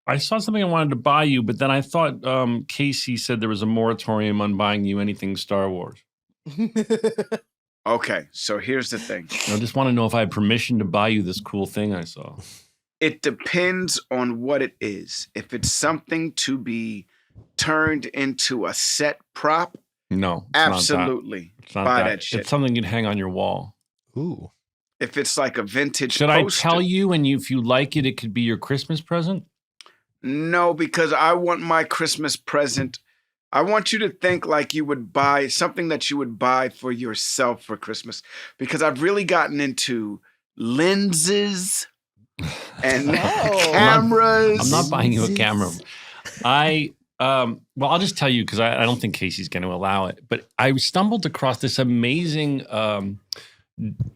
I saw something I wanted to buy you, but then I thought Casey said there was a moratorium on buying you anything Star Wars. Okay, so here's the thing. I just want to know if I had permission to buy you this cool thing I saw. It depends on what it is. If it's something to be turned into a set prop, no, absolutely buy that shit. It's something you'd hang on your wall. Ooh. If it's like a vintage Should poster, I tell you, and if you like it, it could be your Christmas present? No, because I want my Christmas present. I want you to think like you would buy something that you would buy for yourself for Christmas. Because I've really gotten into lenses and cameras. I'm not buying you a camera. Well, I'll just tell you because I don't think Casey's going to allow it. But I stumbled across this amazing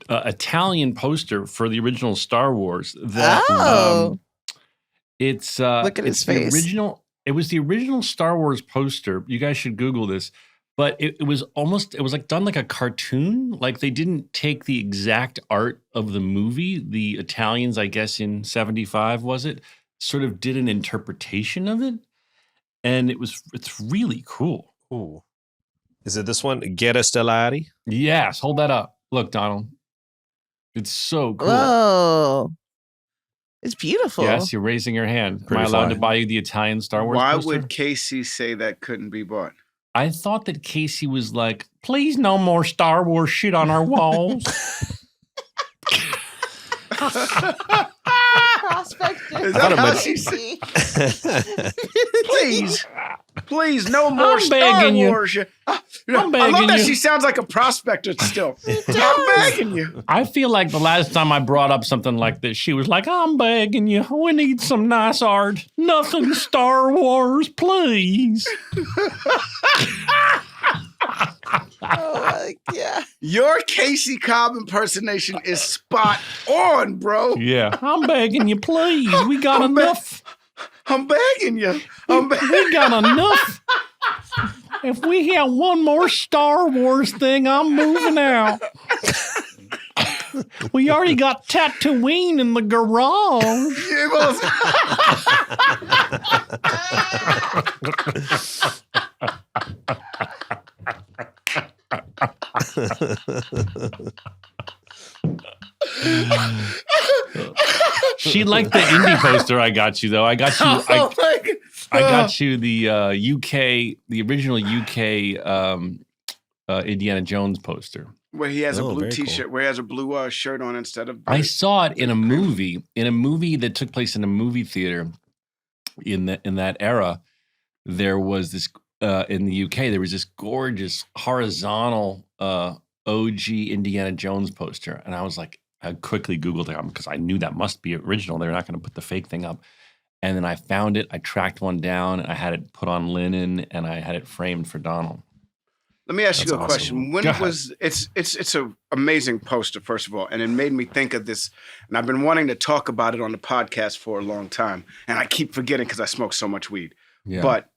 Italian poster for the original Star Wars. That, it's look at his face. It was the original Star Wars poster. You guys should Google this. But it was like done like a cartoon. Like they didn't take the exact art of the movie. The Italians, I guess in 75, was it? Sort of did an interpretation of it. And it's really cool. Ooh. Is it this one? Guerra Stellari? Yes. Hold that up. Look, Donald. It's so cool. Whoa. It's beautiful. Yes, you're raising your hand. Pretty Am I allowed to fine. buy you the Italian Star Wars Why poster? would Casey say that couldn't be bought? I thought that Casey was like, please no more Star Wars shit on our walls. Prospector. Is that how she said? Please, no more Star Wars. I love that she sounds like a prospector still. I'm begging you. I feel like the last time I brought up something like this, she was like, I'm begging you. We need some nice art. Nothing Star Wars, please. Yeah. Your Casey Cobb impersonation is spot on, bro. Yeah. I'm begging you, please. We got enough. I'm begging you. We got enough. If we have one more Star Wars thing, I'm moving out. We already got Tatooine in the garage. She liked the indie poster I got you, though. I got you. I got you the UK, the original UK Indiana Jones poster. Where he has a blue very T-shirt, cool. where he has a blue shirt on instead of. I saw it in a movie that took place in a movie theater in that era. There was this in the UK. There was this gorgeous horizontal OG Indiana Jones poster, and I was like, I quickly Googled it because I knew that must be original. They're not going to put the fake thing up. And then I found it. I tracked one down. And I had it put on linen, and I had it framed for Donald. Let me ask That's you a awesome. question. When was it's an amazing poster, first of all, and it made me think of this. And I've been wanting to talk about it on the podcast for a long time, and I keep forgetting because I smoke so much weed. Yeah. But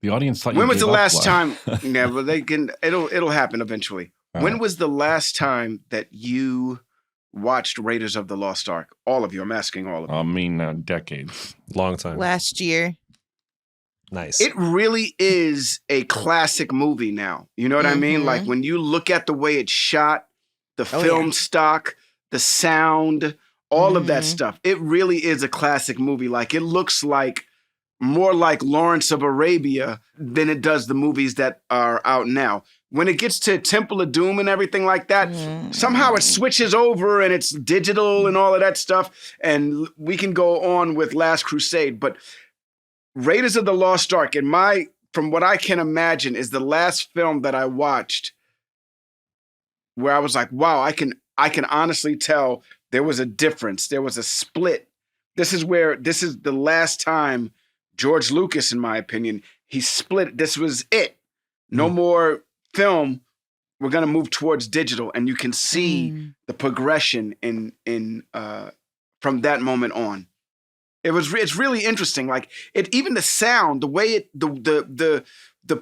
The audience thought when you was the gave up last life. time? Yeah, but they can. It'll happen eventually. All When right. was the last time that you watched Raiders of the Lost Ark? All of you. I'm asking all of you. I mean, decades. Long time. Last year. Nice. It really is a classic movie now. You know what I mean? Like when you look at the way it's shot, the film stock, the sound, all of that stuff. It really is a classic movie. Like it looks like more like Lawrence of Arabia than it does the movies that are out now. When it gets to Temple of Doom and everything like that, somehow it switches over and it's digital and all of that stuff. And we can go on with Last Crusade, but Raiders of the Lost Ark, from what I can imagine, is the last film that I watched where I was like, wow, I can honestly tell there was a difference. There was a split. This is the last time George Lucas, in my opinion, he split. This was it. No more film. We're going to move towards digital. And you can see the progression in from that moment on. It's really interesting. Like even the sound, the way the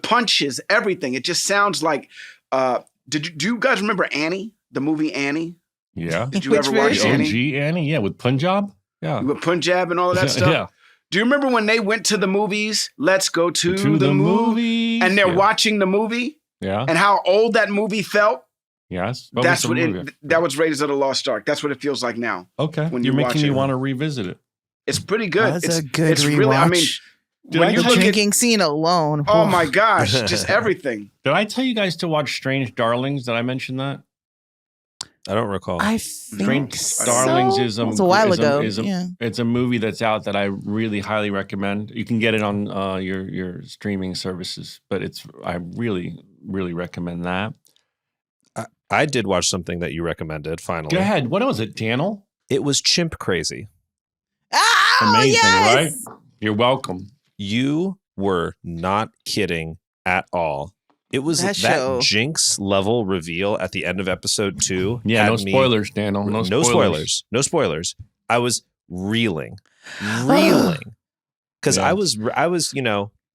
punches, everything. It just sounds like. Do you guys remember Annie, the movie Annie? Yeah. Did you ever watch The Annie? OG Annie? Yeah, with Punjab? Yeah. With Punjab and all of that stuff? Yeah. Do you remember when they went to the movies? Let's go to the movie. And they're watching the movie. Yeah. And how old that movie felt. Yes. That's what that was Raiders of the Lost Ark. That's what it feels like now. Okay. When you're making me want to revisit it. It's pretty good. That's a good rewatch. Really, I mean, when you're drinking scene alone. Oh my gosh, just everything. Did I tell you guys to watch Strange Darlings? Did I mention that? I don't recall. I think so. Darlings is It was a while ago. It's a movie that's out that I really highly recommend. You can get it on your streaming services, but I really recommend that. I did watch something that you recommended. Finally, go ahead. What was it, Daniel? It was Chimp Crazy. Oh, amazing, yes! Right? You're welcome. You were not kidding at all. It was that Jinx level reveal at the end of episode 2. Yeah, no spoilers, Daniel. No spoilers. No spoilers. I was reeling. Because I was,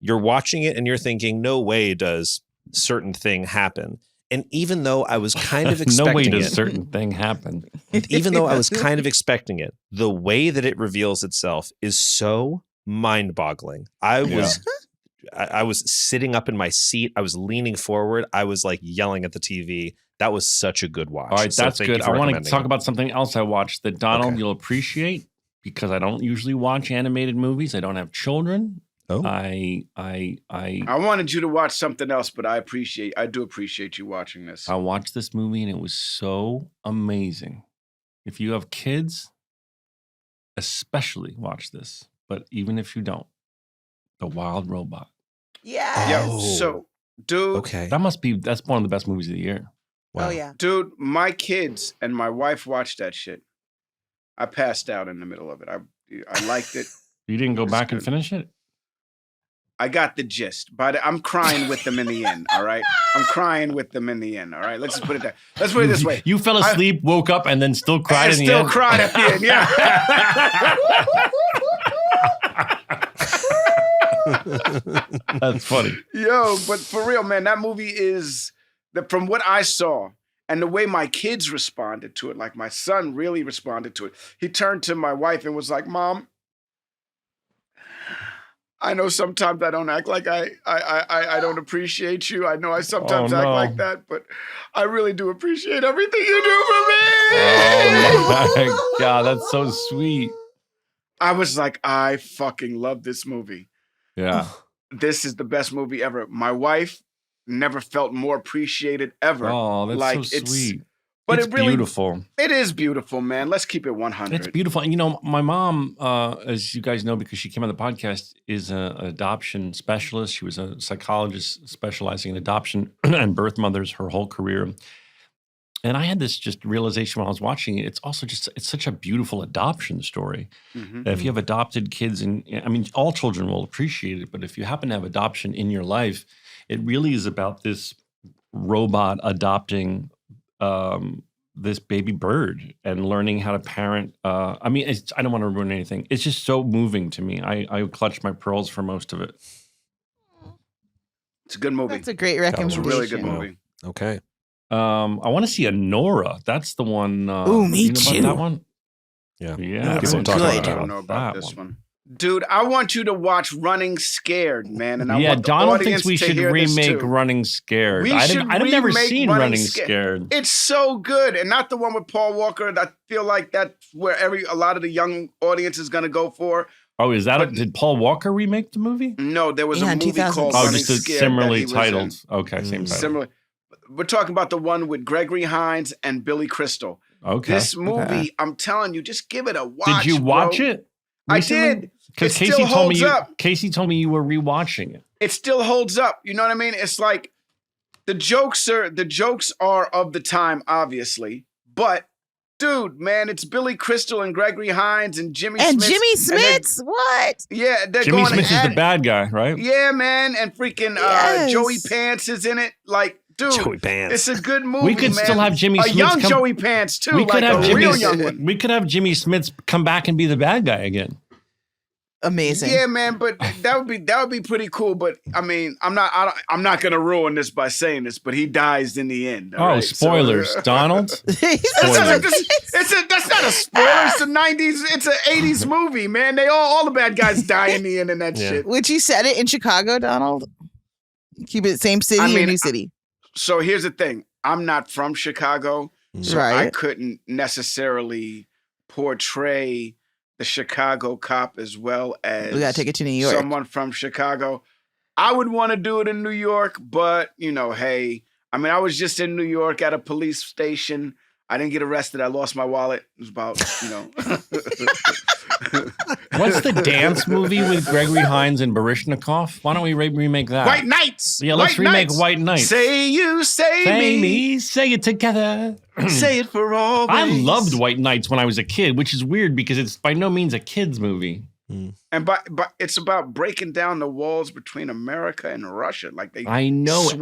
you're watching it and you're thinking, no way does certain thing happen. And even though I was kind of expecting no way does certain thing happen. Even though I was kind of expecting it, the way that it reveals itself is so mind-boggling. I was sitting up in my seat. I was leaning forward. I was like yelling at the TV. That was such a good watch. All right, that's good. I want to talk about something else I watched that Donald you'll appreciate because I don't usually watch animated movies. I don't have children. Oh, I wanted you to watch something else, but I do appreciate you watching this. I watched this movie and it was so amazing. If you have kids, especially watch this. But even if you don't, The Wild Robot. Yeah. Oh. So, dude. Okay. That's one of the best movies of the year. Wow. Oh, yeah. Dude, my kids and my wife watched that shit. I passed out in the middle of it. I liked it. You didn't go back and finish it? I got the gist, but I'm crying with them in the end, all right? I'm crying with them in the end, all right? Let's just put it this way. You fell asleep, woke up, and then still cried in the end? Still cried at the end, yeah. That's funny. Yo, but for real, man, that movie is, from what I saw, and the way my kids responded to it, like my son really responded to it. He turned to my wife and was like, Mom, I know sometimes I don't act like I don't appreciate you. I know I sometimes act like that, but I really do appreciate everything you do for me. Oh my God, that's so sweet. I was like, I fucking love this movie. Yeah. This is the best movie ever. My wife never felt more appreciated ever. Oh, that's like, so sweet. But it's beautiful. It is beautiful, man. Let's keep it 100. It's beautiful. And, my mom, as you guys know, because she came on the podcast, is an adoption specialist. She was a psychologist specializing in adoption and birth mothers her whole career. And I had this just realization when I was watching it. It's also it's such a beautiful adoption story. Mm-hmm. That if you have adopted kids, all children will appreciate it, but if you happen to have adoption in your life, it really is about this robot adopting this baby bird and learning how to parent. I don't want to ruin anything. It's just so moving to me. I clutched my pearls for most of it. It's a good movie. That's a great recommendation. It's a really good movie. Okay. I want to see Nora. That's the one. Ooh, me too. About that one? Yeah. Yeah. I don't know about this one. Dude, I want you to watch Running Scared, man. And I want the Donald thinks audience we to should hear this remake too. Running Scared. I've never seen Running Scared. It's so good, and not the one with Paul Walker. I feel like that's where a lot of the young audience is going to go for. Oh, is that? Did Paul Walker remake the movie? No, there was a movie called Running just Scared. Similarly titled. Okay, same title. Similar. We're talking about the one with Gregory Hines and Billy Crystal. Okay. This movie, I'm telling you, just give it a watch. Did you watch it recently? I did. Because Casey told me you were rewatching it. It still holds up. You know what I mean? It's like the jokes are of the time, obviously. But dude, man, it's Billy Crystal and Gregory Hines and Jimmy Smits. And Jimmy Smits? What? Yeah, they're Jimmy going Smits is the bad guy, right? Yeah, man, and freaking Joey Pants is in it. Like, dude, Joey Pants. It's a good movie. We could still have Jimmy Smits. A young Joey Pants too. We could have a real young one. We could have Jimmy Smits come back and be the bad guy again. Amazing. Yeah, man, but that would be pretty cool. But I mean, I'm not gonna ruin this by saying this, but he dies in the end. all Oh, right? spoilers, So, Donald. that's not a spoiler. It's a 90s. It's an 80s movie, man. They all the bad guys die in the end and that Yeah. shit. Would you set it in Chicago, Donald? Keep it same city or new city? So here's the thing. I'm not from Chicago, so I Right. couldn't necessarily portray the Chicago cop as well as We gotta take it to New York. someone from Chicago. I would want to do it in New York, but hey, I mean, I was just in New York at a police station. I didn't get arrested. I lost my wallet. It was about, What's the dance movie with Gregory Hines and Baryshnikov? Why don't we remake that? White Knights. Yeah, let's White remake Knights. White Knights. Say you, say me. Say it together. Say it for all. I loved White Knights when I was a kid, which is weird because it's by no means a kid's movie. And but it's about breaking down the walls between America and Russia. Like they I know it.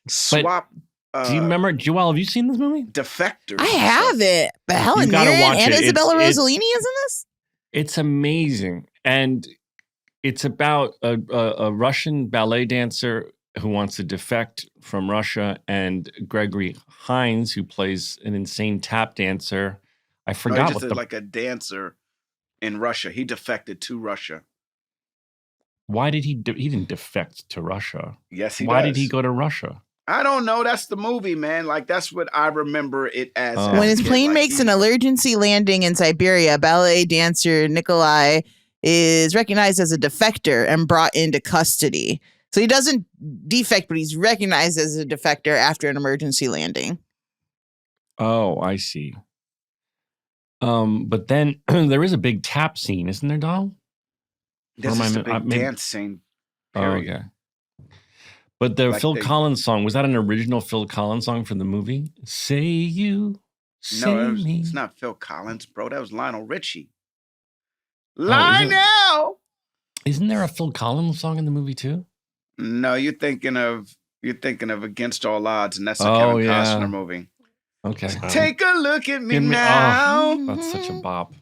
swap. Do you remember, Joelle, have you seen this movie? Defectors? I have it. But Helen gotta Mirren watch and it. Isabella It's- Rossellini is in this? It's amazing. And it's about a Russian ballet dancer who wants to defect from Russia, and Gregory Hines, who plays an insane tap dancer. I forgot Just what the... like a dancer in Russia. He defected to Russia. Why did he didn't defect to Russia? Yes, he Why does. did he go to Russia? I don't know. That's the movie, man. Like that's what I remember it as. Oh. as When a his kid. plane Like, makes he- an emergency landing in Siberia, ballet dancer Nikolai is recognized as a defector and brought into custody. So he doesn't defect, but he's recognized as a defector after an emergency landing. Oh, I see. But then there is a big tap scene, isn't there, Donald? This Or am is I- a big maybe- dance scene. Oh, Period. okay. But the Like Phil they- Collins song, was that an original Phil Collins song for the movie? Say you, say No, me. it's not Phil Collins, bro. That was Lionel Richie. is it? Lionel. Isn't there a Phil Collins song in the movie too? No, you're thinking of Against All Odds, and that's a Oh, Kevin yeah. Costner movie. Okay. Take a look at me Give me- now, That's such a bop.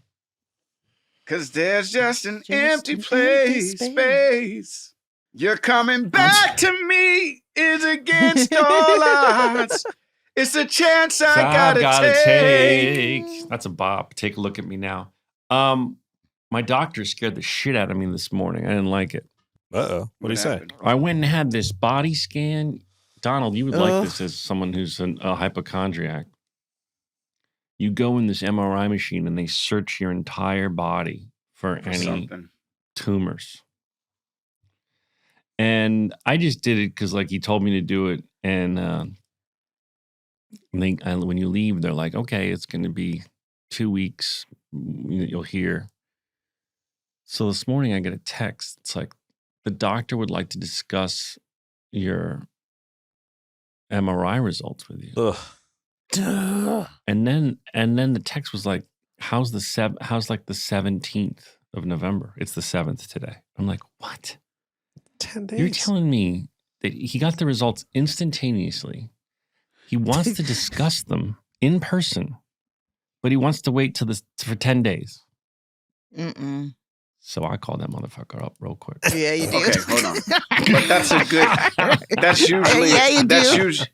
cause there's just an Just empty an place, empty space. You're coming back to me is against all odds. It's a chance I gotta take. That's a bop. Take a look at me now. My doctor scared the shit out of me this morning. I didn't like it. Uh-oh. What do you say? happened? I went and had this body scan. Donald, you would like Ugh. this as someone who's a hypochondriac. You go in this MRI machine and they search your entire body for For any something. tumors. And I just did it because, like, he told me to do it. And when you leave, they're like, okay, it's going to be 2 weeks. You'll hear. So this morning I get a text. It's like, the doctor would like to discuss your MRI results with you. Ugh. Duh. And then the text was like, how's like the 17th of November? It's the 7th today. I'm like, what? 10 days. You're telling me that he got the results instantaneously. He wants to discuss them in person, but he wants to wait for 10 days. Mm-mm. So I called that motherfucker up real quick. Yeah, you do. Okay, hold on. But that's a good. That's usually. Yeah, you that's do. usually.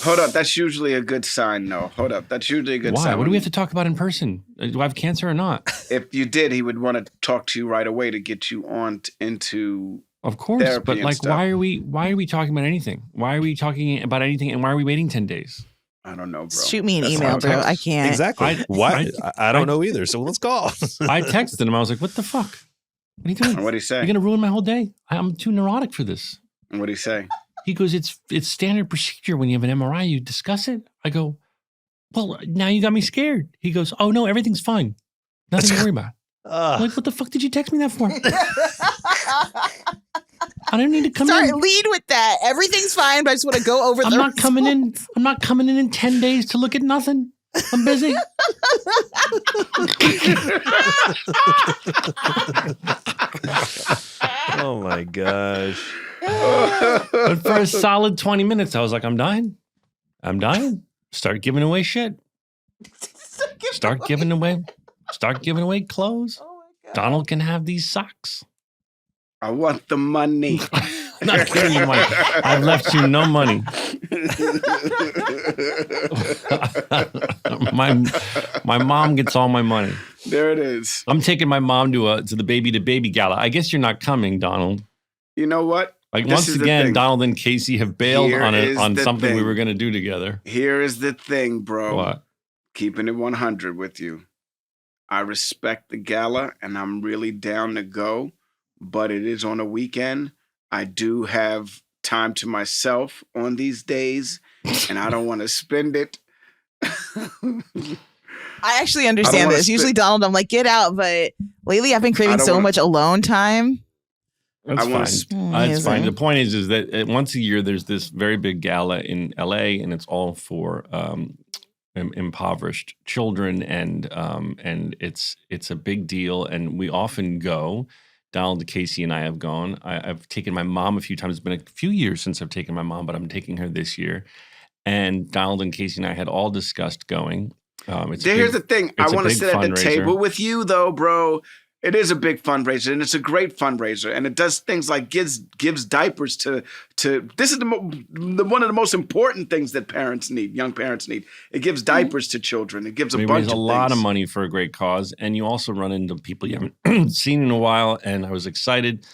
Hold up. That's usually a good sign. No, hold up. That's usually a good Why? sign. What do we have to talk about in person? Do I have cancer or not? If you did, he would want to talk to you right away to get you on into. Of course, Therapy but and like, stuff. why are we talking about anything? Why are we talking about anything? And why are we waiting 10 days? I don't know, bro. Shoot me an That's email, how it bro. goes. I can't. Exactly. Why? I I- don't know either. So let's call. I texted him. I was like, what the fuck? What are you doing? And what'd he say? You're going to ruin my whole day. I'm too neurotic for this. And what'd he say? He goes, it's standard procedure when you have an MRI, you discuss it. I go, well, now you got me scared. He goes, oh no, everything's fine. Nothing to worry about. I'm like, what the fuck did you text me that for? I don't need to come Sorry, in. lead with that. Everything's fine, but I just want to go over I'm the not coming in. I'm not coming in 10 days to look at nothing. I'm busy. Oh my gosh. But for a solid 20 minutes, I was like, I'm dying. I'm dying. Start giving away shit. Start giving away clothes. Oh my God. Donald can have these socks. I want the money. Not giving you money. I've left you no money. my mom gets all my money. There it is. I'm taking my mom to the baby to baby gala. I guess you're not coming, Donald. You know what? Like once again, Donald and Casey have bailed on something we were going to do together. Here is the thing, bro. What? Keeping it 100 with you. I respect the gala and I'm really down to go, but it is on a weekend. I do have time to myself on these days and I don't want to spend it. I actually understand this. Usually, Donald, I'm like, get out, but lately I've been craving so much alone time. That's fine. That's fine. The point is that once a year there's this very big gala in LA, and it's all for impoverished children, and it's a big deal, and we often go. Donald, Casey, and I have gone. I've taken my mom a few times. It's been a few years since I've taken my mom, but I'm taking her this year. And Donald and Casey and I had all discussed going. Here's the thing. I want to sit at the table with you, though, bro. It is a big fundraiser, and it's a great fundraiser, and it does things like gives diapers to. This is one of the most important things that parents need, young parents need. It gives diapers to children. It gives a bunch of things. A lot of money for a great cause, and you also run into people you haven't seen in a while. And I was excited,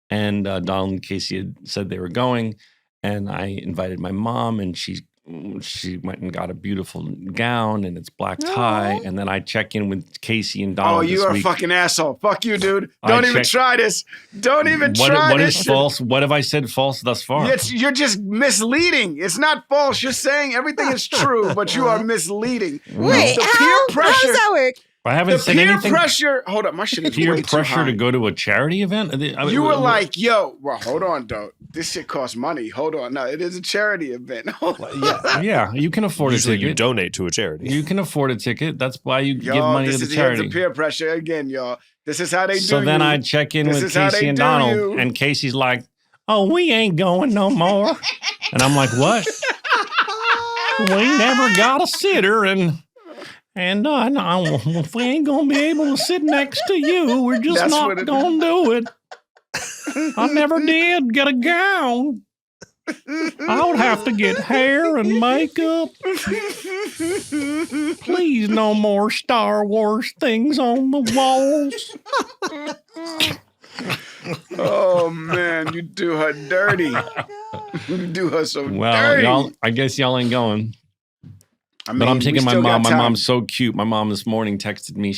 and Donald and Casey had said they were going, and I invited my mom, and she went and got a beautiful gown and it's black tie. And then I check in with Casey and Donald. Oh, you are a fucking asshole. Fuck you, dude. Don't even try this. Don't even try this. What is false? What have I said false thus far? You're just misleading. It's not false. You're saying everything is true, but you are misleading. Wait, how does that work? I haven't said anything. Peer pressure. Hold up, my shit is peer way pressure too high. to go to a charity event. You were like, "Yo, well, hold on, though. This shit costs money. Hold on, no, it is a charity event." Yeah, you can afford Usually a ticket. You donate to a charity. You can afford a ticket. That's why you give money to the charity. Here's the peer pressure again, y'all. This is how they do. So then I check in with Casey and Donald, and Casey's like, "Oh, we ain't going no more," and I'm like, "What? We never got a sitter And if we ain't going to be able to sit next to you, we're just not going to do it. I never did get a gown. I would have to get hair and makeup. Please, no more Star Wars things on the walls. Oh, man, you do her dirty. You do her so dirty. Well, I guess y'all ain't going. But I'm taking my mom. My mom's so cute. My mom this morning texted me.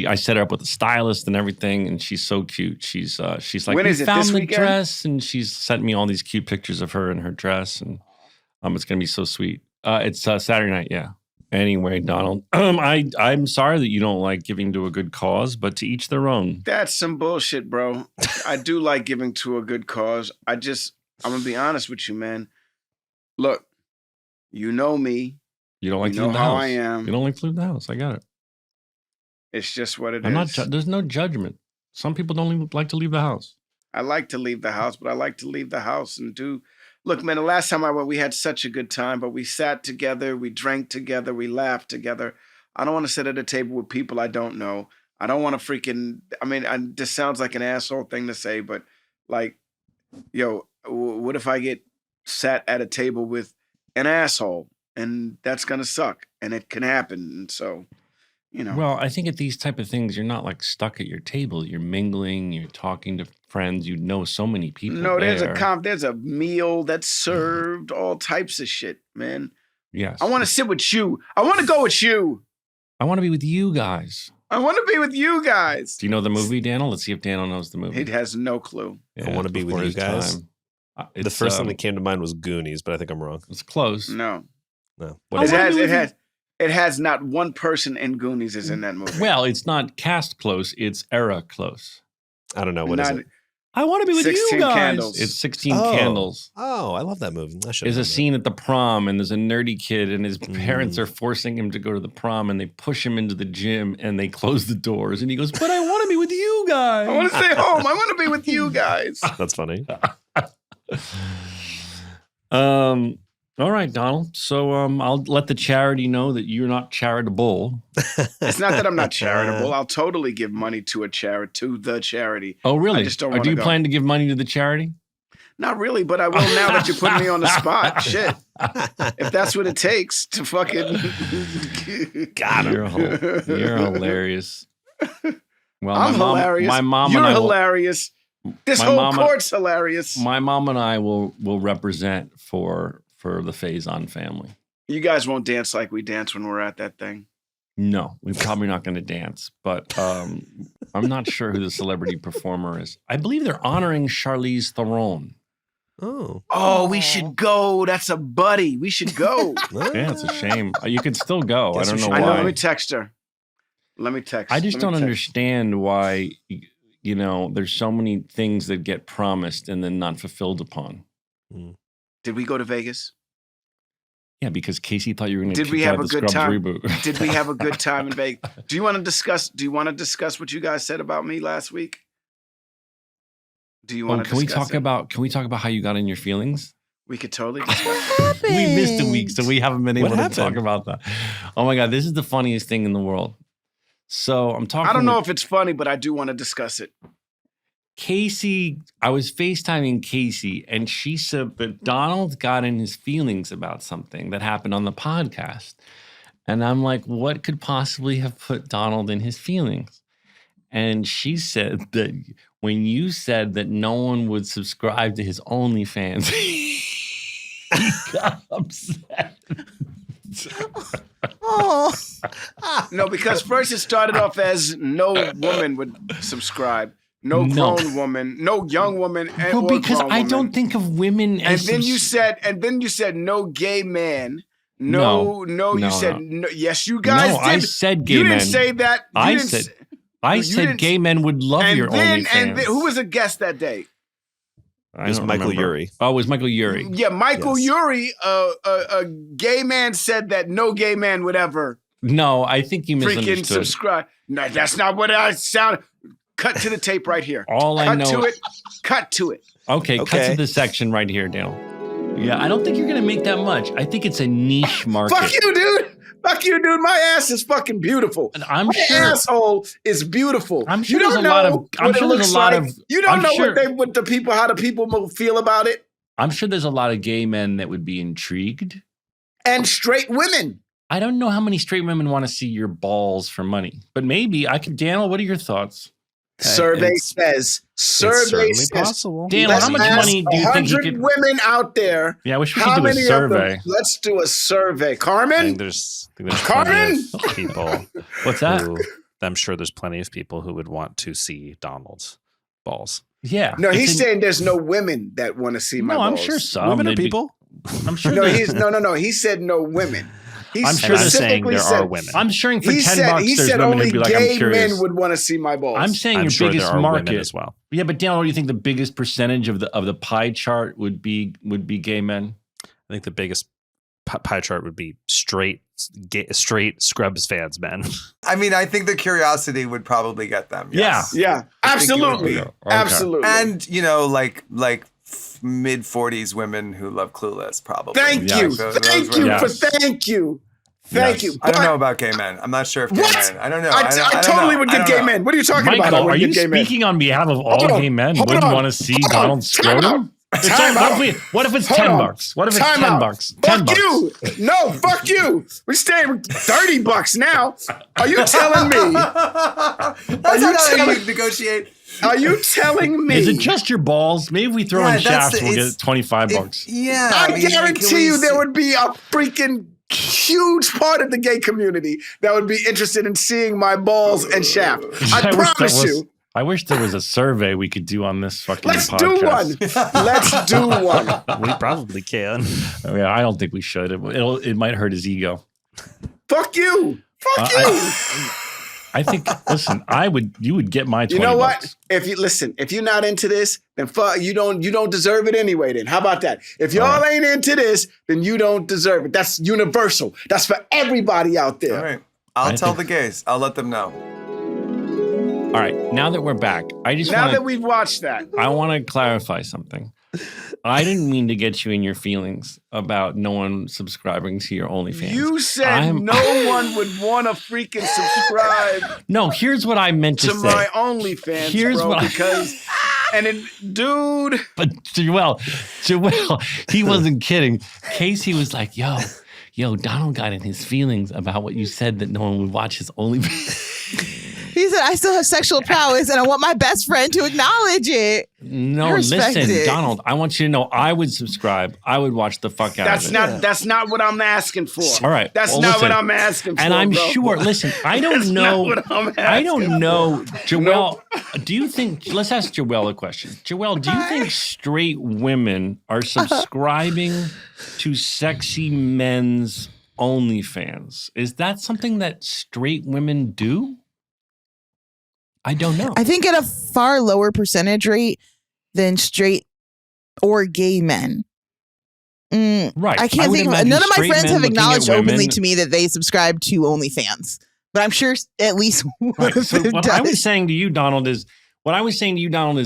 I set her up with a stylist and everything, and she's so cute. She's like, when is it, found this the weekend? Dress, and she's sent me all these cute pictures of her in her dress, and it's gonna be so sweet. It's Saturday night, yeah. Anyway, Donald, I'm sorry that you don't like giving to a good cause, but to each their own. That's some bullshit, bro. I do like giving to a good cause. I'm gonna be honest with you, man. Look. You know me. You don't like to leave the house. You know how I am. You don't like to leave the house. I got it. It's just what it is. There's no judgment. Some people don't even like to leave the house. I like to leave the house, but I like to leave the house and do. Look, man, the last time I went, we had such a good time, but we sat together, we drank together, we laughed together. I don't want to sit at a table with people I don't know. I don't want to freaking. I mean, this sounds like an asshole thing to say, but like, yo, what if I get sat at a table with an asshole, and that's gonna suck, and it can happen, and so, you know. Well, I think at these type of things, you're not like stuck at your table. You're mingling. You're talking to friends. You know so many people. No, there's a meal that's served, all types of shit, man. Yes. I want to sit with you. I want to go with you. I want to be with you guys. I want to be with you guys. Do you know the movie, Daniel? Let's see if Daniel knows the movie. He has no clue. Yeah, I want to be with you guys. The first thing that came to mind was Goonies, but I think I'm wrong. It's close. No. It has not one person in Goonies is in that movie. Well, it's not cast close. It's era close. I don't know. What is it? I want to be with you guys. Candles. It's 16 Candles. Oh, I love that movie. There's a scene at the prom, and there's a nerdy kid, and his parents are forcing him to go to the prom, and they push him into the gym, and they close the doors, and he goes, "But I want to be with you guys. I want to stay home. I want to be with you guys." That's funny. All right, Donald. So I'll let the charity know that you're not charitable. It's not that I'm not charitable. I'll totally give money to the charity. Oh, really? I just don't do want to you go. plan to give money to the charity? Not really, but I will now that you're putting me on the spot. Shit. If that's what it takes to fucking Got him. You're hilarious. Well, I'm hilarious. My mom You're and I hilarious. This whole court's hilarious. My mom and I will represent for the Faison family. You guys won't dance like we dance when we're at that thing. No, we're probably not going to dance, but I'm not sure who the celebrity performer is. I believe they're honoring Charlize Theron. Oh, we should go. That's a buddy. We should go. Yeah, it's a shame. You could still go. I don't know why. I know. Let me text her. I just don't understand why, there's so many things that get promised and then not fulfilled upon. Did we go to Vegas? Yeah, because Casey thought you were going to. Did we have a good time? Reboot. Did we have a good time in Vegas? Do you want to discuss what you guys said about me last week? Do you want to? Can we talk about how you got in your feelings? We could totally What discuss. happened? We missed a week, so we haven't been able What to happened? talk about that. Oh my God, this is the funniest thing in the world. So I'm talking. I don't know if it's funny, but I do want to discuss it. Casey, I was FaceTiming Casey, and she said that Donald got in his feelings about something that happened on the podcast. And I'm like, what could possibly have put Donald in his feelings? And she said that when you said that no one would subscribe to his OnlyFans, he got upset. Oh, No, because first it started off as no woman would subscribe. No grown woman, no young woman, and Well, because grown I woman. don't think of women And as then you said no gay man. No, you said no. Yes, you guys No, did. I said gay you men. didn't say that. I said gay men would love your OnlyFans. And then, who was a guest that day? I It was don't Michael remember. Urie. Oh, it was Michael Urie. Yeah, Michael Yes. Urie, a gay man said that no gay man would ever No, I think you freaking misunderstood. subscribe. No, that's not what I sounded. Cut to the tape right here. All I know. Cut to it. Okay, cut Okay. to the section right here, Dale. Yeah, I don't think you're going to make that much. I think it's a niche market. Fuck you, dude. Fuck you, dude. My ass is fucking beautiful. And I'm My sure. asshole is beautiful. I'm sure you there's don't a lot know of. I'm what it sure there's looks a lot like. of. You don't I'm know sure, how the people will feel about it. I'm sure there's a lot of gay men that would be intrigued. And straight women. I don't know how many straight women want to see your balls for money, but maybe I could. Daniel, what are your thoughts? Survey it's- says. It's Survey certainly says. possible. Daniel, Let's how much ask money do you think you 100 could? women out there. Yeah, I wish we How could do a many of survey. them? Let's do a survey. I Carmen? think there's plenty Carmen? of people. What's that? I'm sure there's plenty of people who would want to see Donald's balls. Yeah. No, it's he's an- saying there's no women that want to see my No, I'm balls. sure some. Women are They'd be- people. I'm sure. No, there's- no. He said no women. He I'm sure And I'm saying specifically there said, are women. I'm sure for He $10 said, bucks, he there's said women only who'd be like, I'm gay curious. men would want to see my balls. I'm saying I'm your sure biggest there are market women as well. Yeah, but Daniel, do you think the biggest percentage of the pie chart would be gay men? I think the biggest pie chart would be straight Scrubs fans, men. I mean, I think the curiosity would probably get them. Yes. yeah, I think you would absolutely, be. Okay. absolutely. And like mid 40s women who love Clueless, probably. Thank Yes. you, Those thank were- you, Yes. thank you, thank Yes. you. I don't But know about gay men. I'm not sure if gay What? men. I don't know. I don't totally know. would I get don't gay know. men. What are you talking about? I Michael, would are get you gay men. speaking on behalf of all Hold on, gay men? hold Wouldn't on, want to see hold on. Donald Time Scrotum? out. Time out. What if it's Hold $10 on. bucks? What if it's Time $10 out. bucks? $10 Fuck bucks. you. No, fuck you. We're staying $30 now. Are you telling me? That's you not how telling- you negotiate. Are you telling me? Is it just your balls? Maybe if we throw Yeah, in that's shafts, the- we'll get it's- $25. Yeah. I mean, can guarantee we you there see- would be a freaking huge part of the gay community that would be interested in seeing my balls and shaft. I wish that promise was- you. I wish there was a survey we could do on this fucking Let's do podcast. one. Let's do one. We probably can. I mean, I don't think we should. It might hurt his ego. Fuck you. Fuck you. I think. Listen, you would get my $20. You know what? If you're not into this, then fuck you don't deserve it anyway. Then how about that? If y'all ain't into this, then you don't deserve it. That's universal. That's for everybody out there. All right. I'll tell the gays. I'll let them know. All right. Now that we're back, I just Now want that we've watched that, I want to clarify something. I didn't mean to get you in your feelings about no one subscribing to your OnlyFans. You said no one would want to freaking subscribe. No, here's what I meant to say. My OnlyFans, here's bro, what because dude. But Joel, he wasn't kidding. Casey was like, yo, Donald got in his feelings about what you said that no one would watch his OnlyFans. He said, I still have sexual prowess and I want my best friend to acknowledge it. No, listen, Donald, I want you to know I would subscribe. I would watch the fuck out of it. That's not what I'm asking for. All right. That's not what I'm asking for. And I'm bro. sure, listen, I don't know. I don't know. Joel, do you think, let's ask Joel a question. Joel, do you think straight women are subscribing to sexy men's OnlyFans? Is that something that straight women do? I don't know. I think at a far lower percentage rate than straight or gay men. Right. I can't think of none of my friends have acknowledged openly to me that they subscribe to OnlyFans. But I'm sure at least one of them does. I was saying to you, Donald, is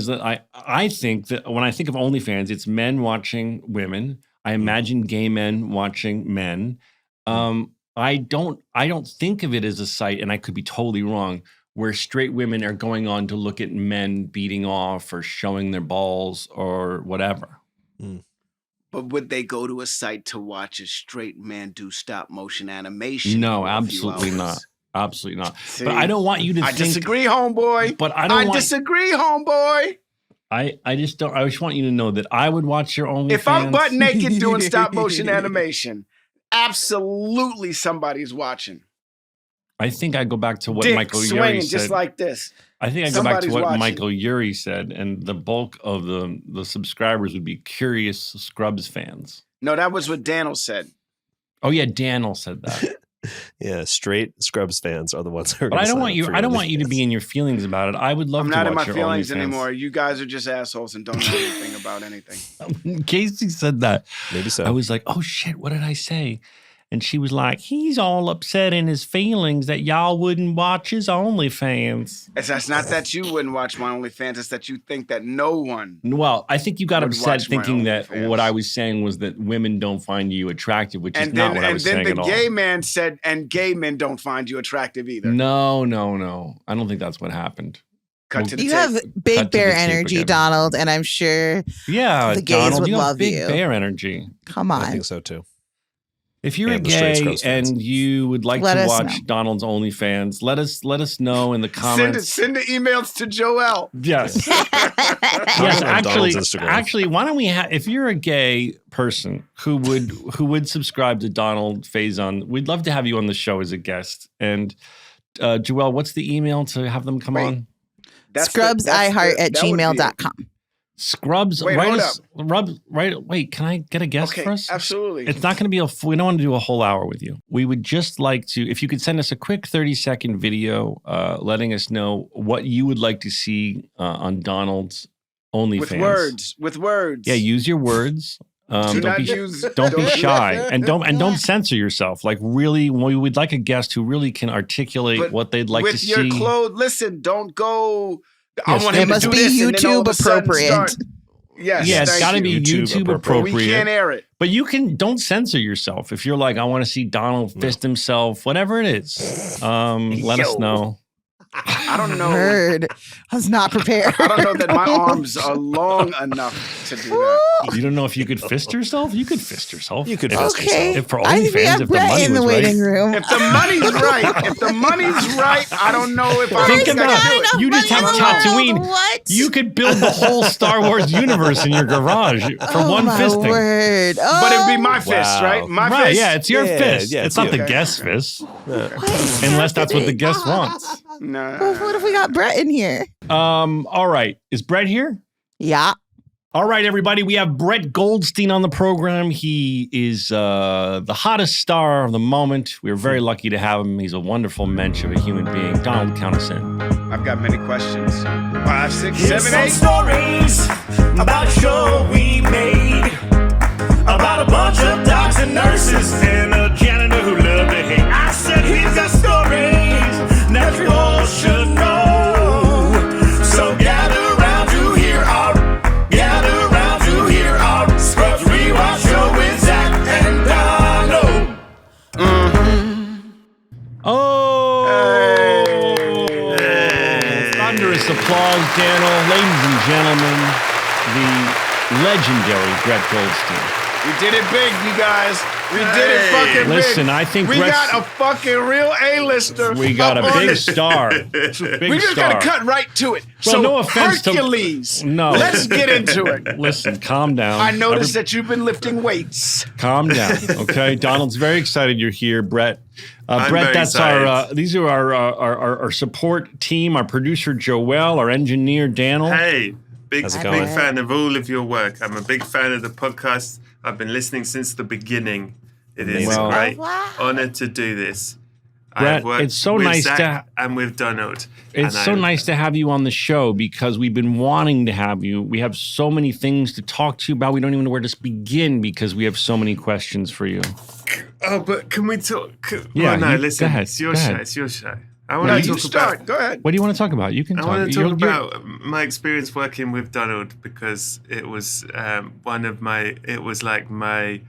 that I think that when I think of OnlyFans, it's men watching women. I imagine gay men watching men. I don't think of it as a site, and I could be totally wrong, where straight women are going on to look at men beating off or showing their balls or whatever. But would they go to a site to watch a straight man do stop motion animation? No, absolutely not. Absolutely not. See, but I don't want you to think. I disagree, homeboy. But I disagree, homeboy. I just don't. I just want you to know that I would watch your OnlyFans. If I'm butt naked doing stop motion animation, absolutely somebody's watching. I think I go back to what Dick Michael swinging Urey said. just like this. I think I go back to what Michael Urey said, and the bulk of the subscribers would be curious Scrubs fans. No, that was what Daniel said. Oh yeah, Daniel said that. Yeah, straight Scrubs fans are the ones who are. But I don't want you. I don't want you to be in your feelings about it. I would love to watch your OnlyFans. I'm not in my feelings anymore. You guys are just assholes and don't know anything about anything. Casey said that. Maybe so. I was like, oh shit, what did I say? And she was like, he's all upset in his feelings that y'all wouldn't watch his OnlyFans. It's not that you wouldn't watch my OnlyFans. It's that you think that no one. Well, I think you got upset thinking that what I was saying was that women don't find you attractive, which is not what I was saying at all. And then the gay man said, and gay men don't find you attractive either. No. I don't think that's what happened. You have big bear energy, Donald, and I'm sure the gays would love you. Big bear energy. Come on. I think so too. If you're a gay and you would like to watch Donald's OnlyFans, let us know in the comments. Send the emails to Joel. Yes. Yes. Actually, why don't we have? If you're a gay person who would subscribe to Donald Faison, we'd love to have you on the show as a guest. And Joel, what's the email to have them come on? ScrubsIHeart@gmail.com. Scrubs. Wait, hold up. Wait, can I get a guest first? Absolutely. It's not going to be we don't want to do a whole hour with you. We would just like to, if you could send us a quick 30-second video letting us know what you would like to see on Donald's OnlyFans. With words. Yeah, use your words. Don't be shy and don't censor yourself. Like really, we would like a guest who really can articulate what they'd like to see. With your clothes, listen, don't go. Yes, I want him to do this YouTube appropriate. Yes, yeah, it's got to be YouTube appropriate. We can't air it. But don't censor yourself. If you're like, I want to see Donald fist himself, whatever it is, let us know. I don't know. I was not prepared. I don't know that my arms are long enough to do that. You don't know if you could fist yourself? You could fist yourself. You could fist yourself. If for OnlyFans, if the money in the was waiting right. room. If the money's right, I don't know if I Think can about do it. it. You just have Tatooine. What? You could build the whole Star Wars universe in your garage for one fisting. Word. But it'd be my fist, right? My fist. Yeah, it's your fist. Yeah, it's not the guest fist. Unless that's what the guest wants. No. What if we got Brett in here? All right. Is Brett here? Yeah. All right, everybody. We have Brett Goldstein on the program. He is the hottest star of the moment. We're very lucky to have him. He's a wonderful mensch of a human being. Donald, count us in. I've got many questions. 5, 6, 7, 8. Stories about a show we made about a bunch of docs and nurses and a janitor who loved to hate. I said he's got stories that you all should know. So gather round to hear ladies and gentlemen, the legendary Brett Goldstein. We did it big, you guys. We did it fucking big. Listen, I think we Brett's- got a fucking real A-lister. We got a up on big it. star. We just gotta cut right to it. Well, so no offense to- Hercules. No. Let's get into it. Listen, calm down. I noticed that you've been lifting weights. Calm down, okay? Donald's very excited you're here, Brett. I'm Brett, very that's excited. these are our support team, our producer Joel, our engineer Daniel. Hey, big How's it going? fan of all of your work. I'm a big fan of the podcast. I've been listening since the beginning. It is Well- a great Oh, wow. honor to do this. Brett, I've worked it's so with nice Zach and with Donald. It's so nice to have you on the show because we've been wanting to have you. We have so many things to talk to you about. We don't even know where to begin because we have so many questions for you. Oh, but can we talk? Yeah, well, no, you- listen. go ahead, It's your go show. ahead. It's your show. I No, want to you talk start. about. Go ahead. What do you want to talk about? You can I talk. want to You're- talk you're- about my experience working with Donald because it was it was like my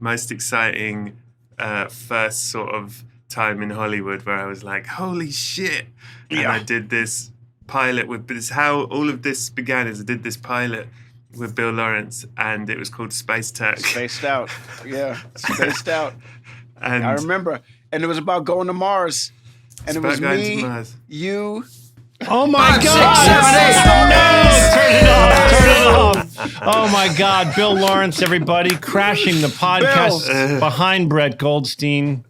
most exciting first sort of time in Hollywood where I was like, holy shit. And I did this pilot with this, how all of this began is I did this pilot with Bill Lawrence and it was called Spced Out. Spaced out. Yeah, spaced out. And I remember. And it was about going to Mars. And it about was going me, to Mars. you. Oh my 5, 6, God! 7, 8. No, turn it off. Oh my God, Bill Lawrence, everybody, crashing the podcast behind Brett Goldstein.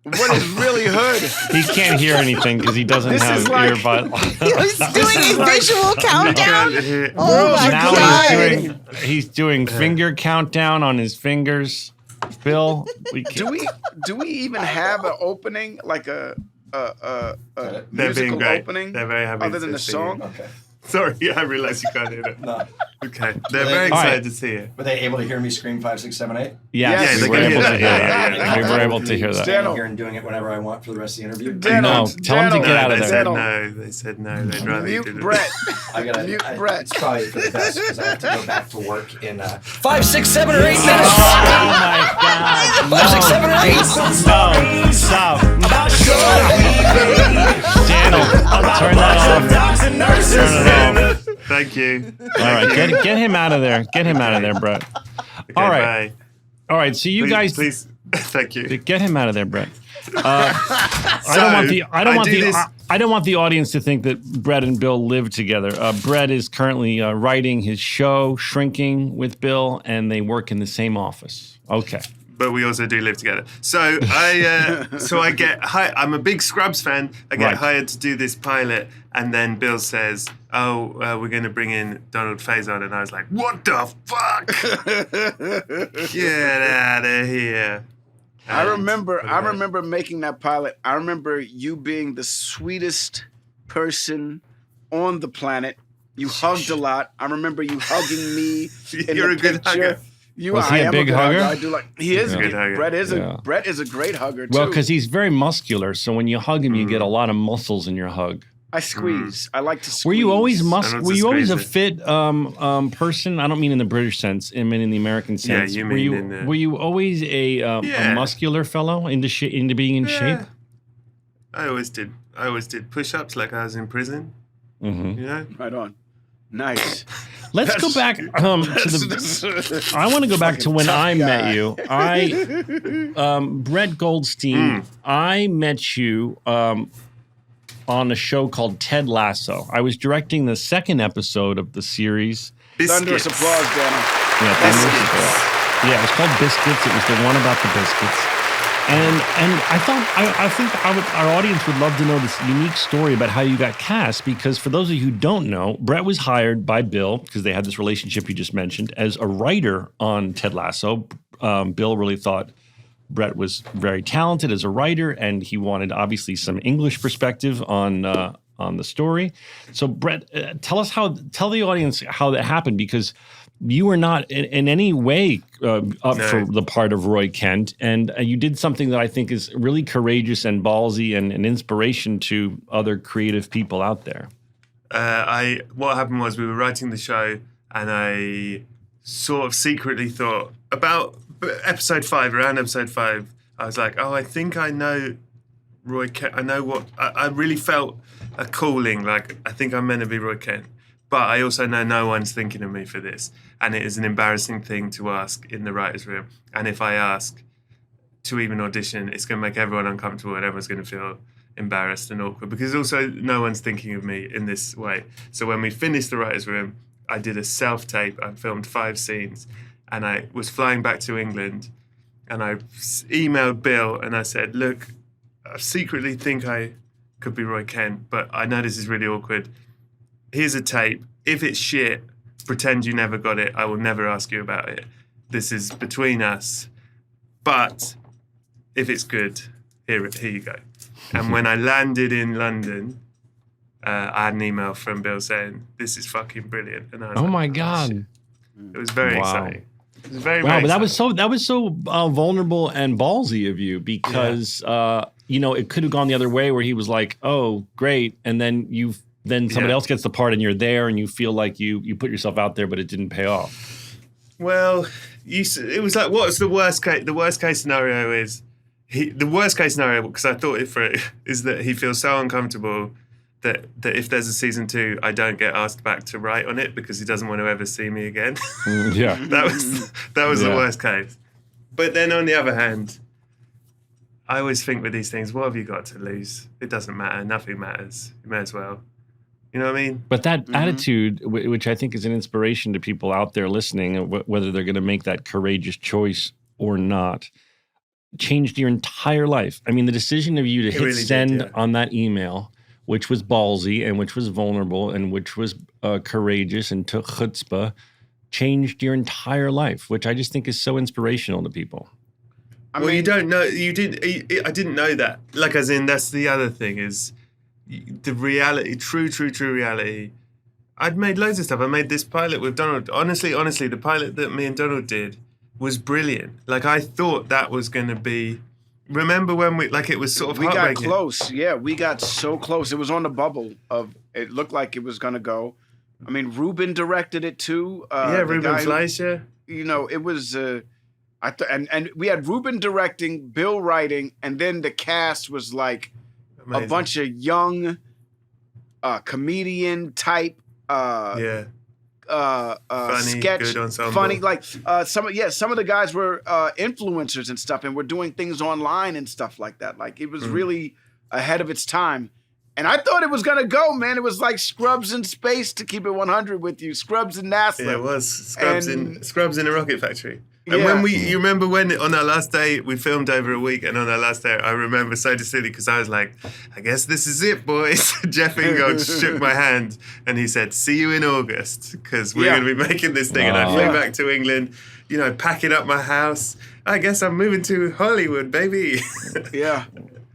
What is really hood? He can't hear anything because he doesn't This have is like- earbuds. He's doing a visual countdown. Here- Oh my Now god! he's doing finger countdown on his fingers. Bill, we Do we even have an opening, like a They're being musical great. opening They're very happy other to than the see song? you. Okay. Sorry, I realize you can't hear it. No. Okay, they're very All right. excited to see it. Were they able to hear me scream 5, 6, 7, 8? Yes, Yes, we they were can able hear to hear that. that. We were able to hear that. Standing Daniel. here and doing it whenever I want for the rest of the interview. No, tell him to get out of they there. said Daniel. no. They said no. They'd rather you Mute did it. Brett. I gotta. Mute Brett. It's probably for the best because I have to go back to work in 5, 6, 7, or 8 minutes. Oh my God! 5, 6, 7, or 8. No, stop, Daniel, turn that off. Turn it off. Thank you. All right, get him out of there. Get him out of there, Brett. Okay, All right. Bye. All right, so you Please, guys, please. Thank you. get him out of there, Brett. I don't want the audience to think that Brett and Bill live together. Brett is currently writing his show, Shrinking, with Bill, and they work in the same office. Okay. But we also do live together. So I get hired. I'm a big Scrubs fan. I get Right. hired to do this pilot, and then Bill says, "Oh, we're going to bring in Donald Faison," and I was like, "What the fuck? Get out of here!" I And- remember making that pilot. I remember you being the sweetest person on the planet. You hugged a lot. I remember you hugging me in You're the a good picture. hugger. Was he a am big good hugger? I do like he is Yeah. a Good hugger. Brett is a great hugger too. Well, because he's very muscular, so when you hug him, you get a lot of muscles in your hug. I squeeze. I like to squeeze. Were you always Donald's Were you always a squeezer. fit person? I don't mean in the British sense. I mean in the American sense. you were mean you in the- Were you always a Yeah. muscular fellow into being in shape? I always did. I always did push-ups like I was in prison. Mm-hmm. You know. Right on. Nice. Let's go back to the. I want to go back to when tough I guy. met you. Brett Goldstein. I met you on a show called Ted Lasso. I was directing the second episode of the series. Thunderous applause, Daniel. Yeah, it was called Biscuits. It was the one about the biscuits. And I think our audience would love to know this unique story about how you got cast, because for those of you who don't know, Brett was hired by Bill, because they had this relationship you just mentioned, as a writer on Ted Lasso. Bill really thought Brett was very talented as a writer, and he wanted obviously some English perspective on the story. So Brett, tell the audience how that happened, because you were not in any way up for the part of Roy Kent, and you did something that I think is really courageous and ballsy and an inspiration to other creative people out there. What happened was we were writing the show, and I sort of secretly thought about around episode 5, I was like, oh, I think I know Roy Kent. I know what I really felt a calling. Like, I think I'm meant to be Roy Kent. But I also know no one's thinking of me for this. And it is an embarrassing thing to ask in the writer's room. And if I ask to even audition, it's going to make everyone uncomfortable and everyone's going to feel embarrassed and awkward because also no one's thinking of me in this way. So when we finished the writer's room, I did a self-tape. I filmed 5 scenes and I was flying back to England and I emailed Bill and I said, look, I secretly think I could be Roy Kent, but I know this is really awkward. Here's a tape. If it's shit, pretend you never got it. I will never ask you about it. This is between us. But if it's good, here you go. And when I landed in London, I had an email from Bill saying, this is fucking brilliant. And I was my God. It was very exciting. It was very, wow, very but exciting. that was so vulnerable and ballsy of you because, it could have gone the other way where he was like, oh, great. And then somebody else gets the part and you're there and you feel like you put yourself out there, but it didn't pay off. Well, it was like, what's the worst case? The worst case scenario is, because I thought is that he feels so uncomfortable that if there's a season 2, I don't get asked back to write on it because he doesn't want to ever see me again. Yeah. that was the worst case. But then on the other hand, I always think with these things, what have you got to lose? It doesn't matter. Nothing matters. You may as well. You know what I mean? But that attitude, which I think is an inspiration to people out there listening, whether they're going to make that courageous choice or not, changed your entire life. I mean, the decision of you to hit send on that email, which was ballsy and which was vulnerable and which was courageous and took chutzpah, changed your entire life, which I just think is so inspirational to people. I mean, you don't know. I didn't know that. Like, as in, that's the other thing is the reality, true reality. I'd made loads of stuff. I made this pilot with Donald. Honestly, the pilot that me and Donald did was brilliant. Like, I thought that was going to be. Remember when it was sort of heartbreaking. We got close. Yeah, we got so close. It was on the bubble of. It looked like it was going to go. I mean, Ruben directed it too. Ruben Fleischer. It was. And we had Ruben directing, Bill writing, and then the cast was like a bunch of young comedian type funny, sketch, good ensemble. funny. Like some of the guys were influencers and stuff, and were doing things online and stuff like that. Like it was really ahead of its time. And I thought it was gonna go, man. It was like Scrubs in space, to keep it 100 with you. Scrubs in NASA. Yeah, it was Scrubs in a rocket factory. And when you remember when on our last day, we filmed over a week, and on our last day, I remember so distinctly because I was like, I guess this is it, boys. Jeff Ingold shook my hand and he said, see you in August because we're going to be making this thing. And I flew back to England, packing up my house. I guess I'm moving to Hollywood, baby. Yeah.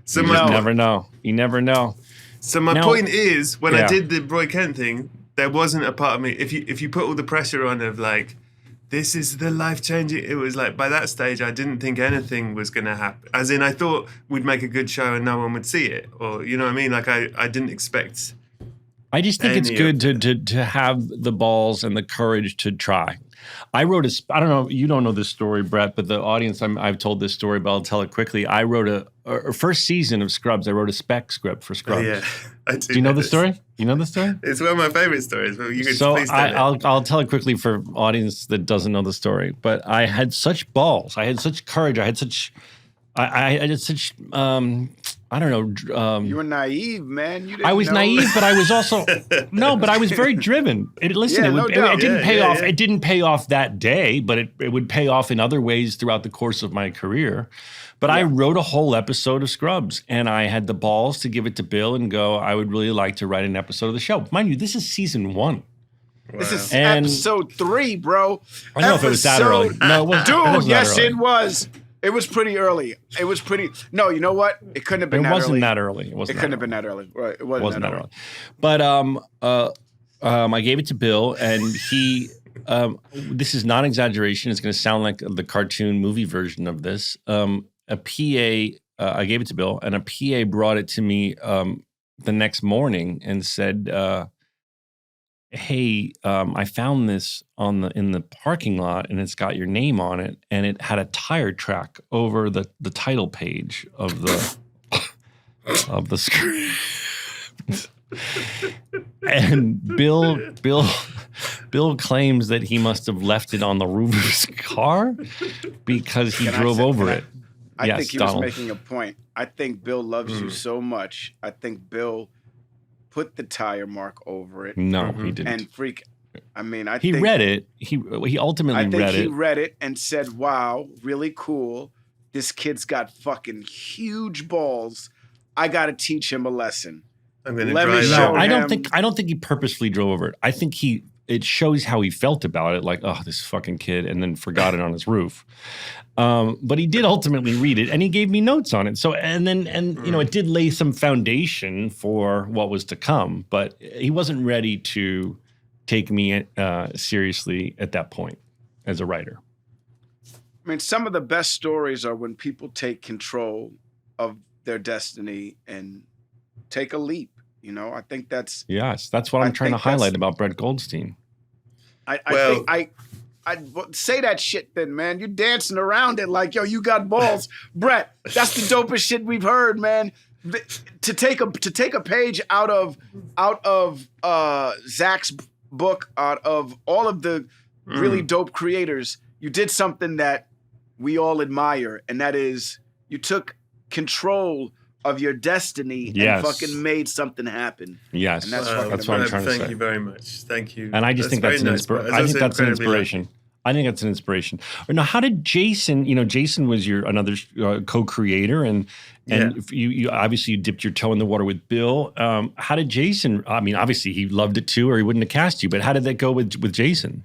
So you never know. You never know. So my point is, when I did the Roy Kent thing, there wasn't a part of me, if you put all the pressure on of like, this is the life-changing. It was like, by that stage, I didn't think anything was going to happen. As in, I thought we'd make a good show and no one would see it. Or, you know what I mean? Like, I didn't expect. I just think it's good to have the balls and the courage to try. I wrote I don't know, you don't know this story, Brett, but the audience, I've told this story, but I'll tell it quickly. I wrote a first season of Scrubs. I wrote a spec script for Scrubs. Yeah, I do. Do you know the story? You know the story? It's one of my favorite stories. But you could please tell I'll tell it quickly for audience that doesn't know the story. But I had such balls. I had such courage. I had such. I had such. I don't know. You were naive, man. You didn't I was know. naive, but I was also but I was very driven. It didn't pay off. It didn't pay off that day, but it would pay off in other ways throughout the course of my career. But I wrote a whole episode of Scrubs, and I had the balls to give it to Bill and go, I would really like to write an episode of the show. Mind you, this is season 1. Wow. This is episode 3, bro. I don't know if it was that early. No, it wasn't. Dude, yes, it was. It was pretty early. It was pretty. No, you know what? It couldn't have been that early. It wasn't that early. It couldn't have been that early. Right. It wasn't that early. But I gave it to Bill, and he. This is not exaggeration. It's going to sound like the cartoon movie version of this. A PA. I gave it to Bill, and a PA brought it to me the next morning and said, hey, I found this in the parking lot, and it's got your name on it, and it had a tire track over the title page of the of the screen. And Bill claims that he must have left it on the roof of his car because he drove over it. I think he Donald was making a point. I think Bill loves you so much. I think Bill put the tire mark over it. No, he didn't. And He read it. He ultimately read it. I think he read it and said, "Wow, really cool. This kid's got fucking huge balls. I got to teach him a lesson." I'm going to Let me drive show out. I don't think he purposefully drove over it. I think it shows how he felt about it, like, oh, this fucking kid, and then forgot it on his roof. But he did ultimately read it, and he gave me notes on it. So, it did lay some foundation for what was to come. But he wasn't ready to take me seriously at that point as a writer. I mean, some of the best stories are when people take control of their destiny and take a leap. I think that's what I'm trying to highlight about Brett Goldstein. I say that shit then, man. You're dancing around it like, yo, you got balls. Brett, that's the dopest shit we've heard, man. To take a page out of Zach's book, out of all of the really dope creators, you did something that we all admire, and that is you took control of your destiny and fucking made something happen. Yes, and that's what I'm trying to say. Thank you very much. Thank you. And I just think that's an inspiration. I think that's an inspiration. I think that's an inspiration. Now, how did Jason? Jason was your another co-creator, and you obviously you dipped your toe in the water with Bill. How did Jason? I mean, obviously he loved it too, or he wouldn't have cast you. But how did that go with Jason?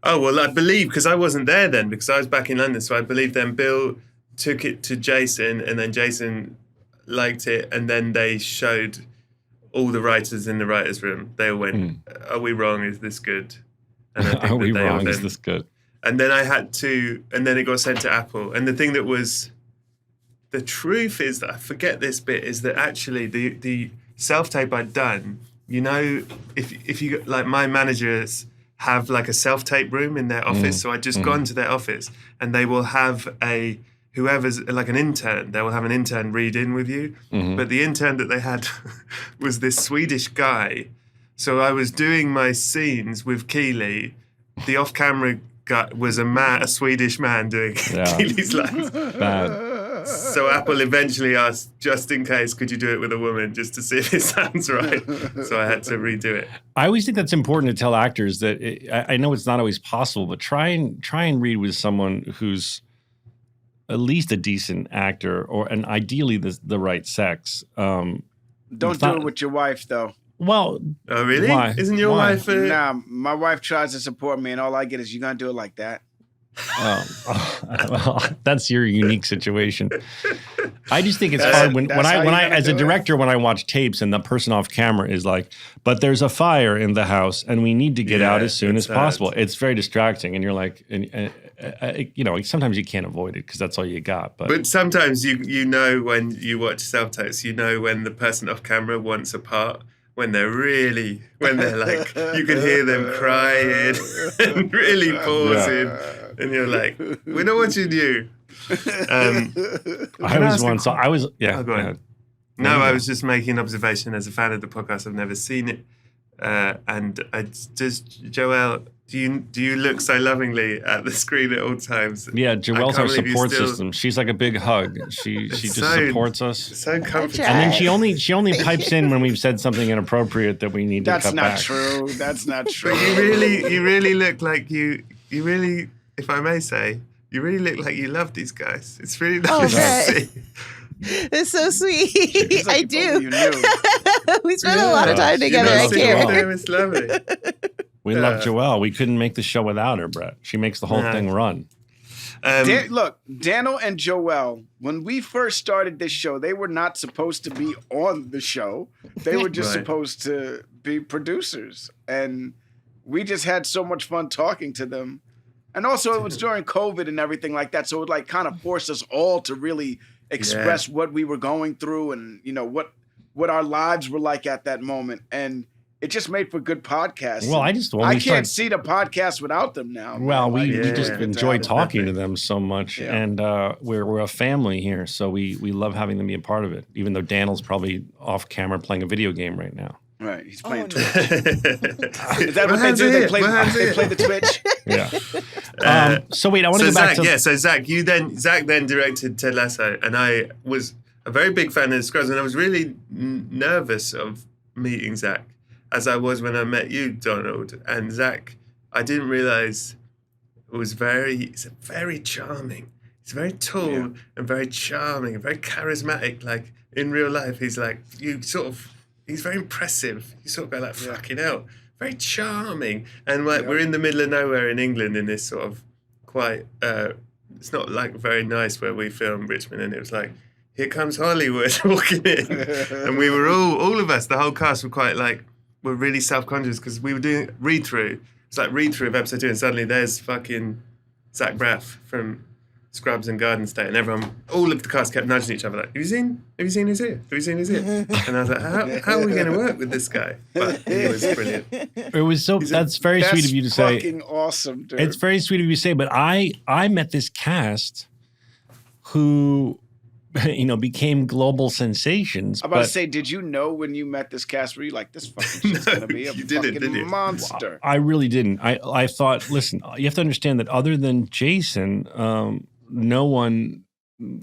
Oh well, I believe because I wasn't there then because I was back in London, so I believe then Bill took it to Jason, and then Jason liked it, and then they showed all the writers in the writers' room. They all went, "Are we wrong? Is this good?" And I think Are we wrong? Is this good? And then and then it got sent to Apple. And the thing that was, the truth is that I forget this bit is that actually the self-tape I'd done, if you like my managers have like a self-tape room in their office. So I'd just gone to their office and they will have whoever's like an intern, they will have an intern read in with you. But the intern that they had was this Swedish guy. So I was doing my scenes with Keely. The off-camera guy was a Swedish man doing Keely's lines. Bad. So Apple eventually asked, just in case, could you do it with a woman just to see if it sounds right? So I had to redo it. I always think that's important to tell actors that I know it's not always possible, but try and read with someone who's at least a decent actor, and ideally the right sex. Don't do it with your wife, though. Well, oh really? Why? Isn't your wife? Nah, my wife tries to support me, and all I get is, "You gonna do it like that?" Well, that's your unique situation. I just think it's hard when I as a director, when I watch tapes and the person off camera is like, "But there's a fire in the house, and we need to get out as soon as possible." It's very distracting, and you're like, sometimes you can't avoid it because that's all you got. But sometimes you know when you watch self-tapes, you know when the person off camera wants a part. When they're like, you can hear them crying and really pausing, and you're like, "We're not watching you." I was once. I was. Yeah. Oh, go ahead. No, I was just making an observation as a fan of the podcast. I've never seen it, and Joelle. Do you look so lovingly at the screen at all times? Yeah, Joelle's our support system. She's like a big hug. She just supports us. So comforting. And then she only pipes in when we've said something inappropriate that we need to cut back. That's not true. That's not true. But you really look like you really, if I may say, you really look like you love these guys. It's really nice to see. It's so sweet. Like I do. You knew. We spent a lot of time together. I care. It's lovely. We love Joelle. We couldn't make the show without her, Brett. She makes the whole thing run. Look, Daniel and Joelle, when we first started this show, they were not supposed to be on the show. They were just supposed to be producers. And we just had so much fun talking to them. And also it was during COVID and everything like that. So it like kind of forced us all to really express what we were going through and, what our lives were like at that moment. And it just made for good podcasts. Well, I can't see the podcast without them now. Well, we just enjoy talking to them so much, and we're a family here, so we love having them be a part of it. Even though Daniel's probably off camera playing a video game right now. Right, he's playing Oh, Twitch. Is that what they do? They play the Twitch. Yeah. So wait, I want to go back to So Zach then directed Ted Lasso, and I was a very big fan of Scrubs, and I was really nervous of meeting Zach, as I was when I met you, Donald. And Zach, I didn't realize he's very charming. He's very tall and very charming and very charismatic. Like in real life, he's like he's very impressive. You sort of go like, fucking hell, very charming. And like we're in the middle of nowhere in England in this sort of quite, it's not like very nice where we filmed Richmond, and it was like, here comes Hollywood walking in. And we were all of us, the whole cast were really self-conscious because we were doing read-through. It's like read-through of episode 2, and suddenly there's fucking Zach Braff from Scrubs and Garden State, and all of the cast kept nudging each other like, have you seen who's here? Have you seen who's here? And I was like, how are we going to work with this guy? But he was brilliant. It was that's very sweet of you to say. Fucking awesome, dude. It's very sweet of you to say, but I met this cast who, became global sensations. I'm about to say, did you know when you met this cast, were you like, this fucking shit's going to be a fucking monster? I really didn't. I thought, listen, you have to understand that other than Jason, no one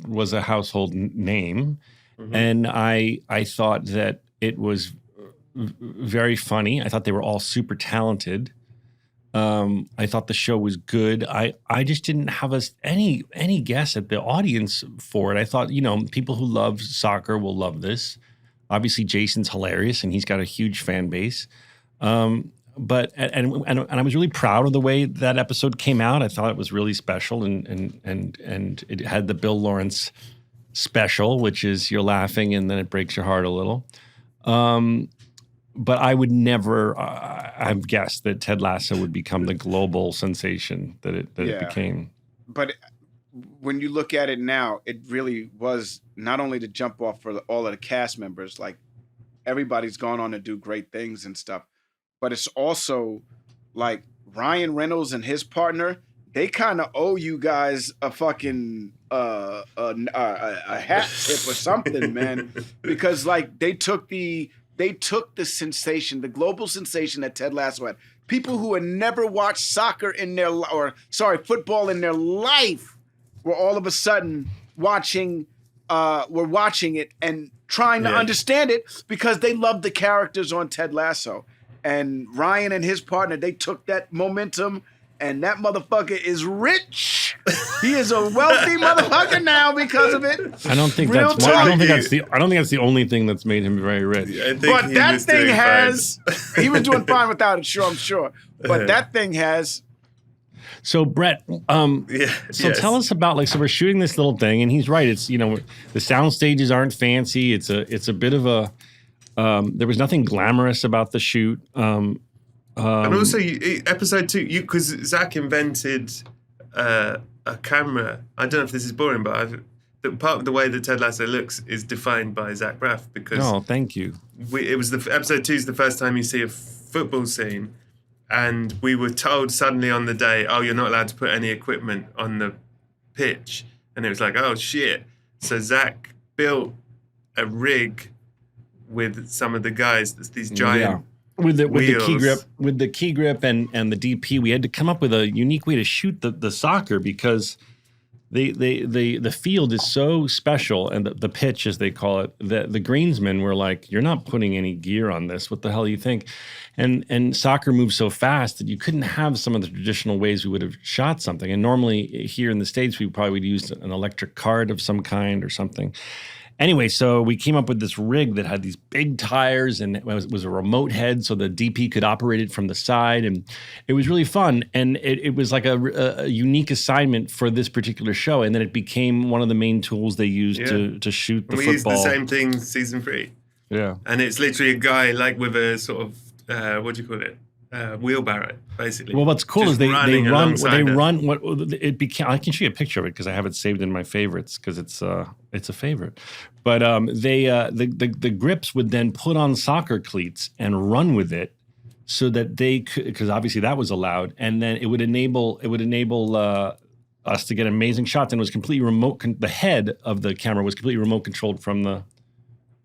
was a household name. Mm-hmm. And I thought that it was very funny. I thought they were all super talented. I thought the show was good. I just didn't have any guess at the audience for it. I thought, people who love soccer will love this. Obviously, Jason's hilarious, and he's got a huge fan base. But I was really proud of the way that episode came out. I thought it was really special, and it had the Bill Lawrence special, which is you're laughing and then it breaks your heart a little. But I would never have guessed that Ted Lasso would become the global sensation that it became. But when you look at it now, it really was not only to jump off for all of the cast members, like everybody's gone on to do great things and stuff, but it's also like Ryan Reynolds and his partner, they kind of owe you guys a fucking a hat tip or something, man, because like they took the sensation, the global sensation that Ted Lasso had. People who had never watched football in their life were all of a sudden watching it and trying to understand it because they loved the characters on Ted Lasso. And Ryan and his partner, they took that momentum, and that motherfucker is rich. He is a wealthy motherfucker now because of it. I don't think that's the only thing that's made him very rich. But that thing has. He was doing fine without it, I'm sure. But that thing has. So Brett, tell us about so we're shooting this little thing, and he's right. It's the sound stages aren't fancy. It's a bit of a. There was nothing glamorous about the shoot. And also, episode 2, because Zach invented a camera. I don't know if this is boring, but part of the way that Ted Lasso looks is defined by Zach Braff. Because thank you. It was episode 2 is the first time you see a football scene, and we were told suddenly on the day, oh, you're not allowed to put any equipment on the pitch, and it was like, oh shit. So Zach built a rig with some of the guys, these giant with the key grip and the DP. We had to come up with a unique way to shoot the soccer because the field is so special, and the pitch, as they call it, the greensmen were like, you're not putting any gear on this. What the hell do you think? And soccer moves so fast that you couldn't have some of the traditional ways we would have shot something. And normally here in the States, we probably would use an electric card of some kind or something. Anyway, so we came up with this rig that had these big tires, and it was a remote head, so the DP could operate it from the side, and it was really fun. And it was like a unique assignment for this particular show, and then it became one of the main tools they used to shoot the football. We used the same thing season 3. Yeah, and it's literally a guy like with a sort of what do you call it? Wheelbarrow, basically. Well, what's cool is they run. It became. I can show you a picture of it because I have it saved in my favorites because it's a favorite. But the grips would then put on soccer cleats and run with it, so that they could, because obviously that was allowed, and then it would enable us to get amazing shots, and it was completely remote. The head of the camera was completely remote controlled from the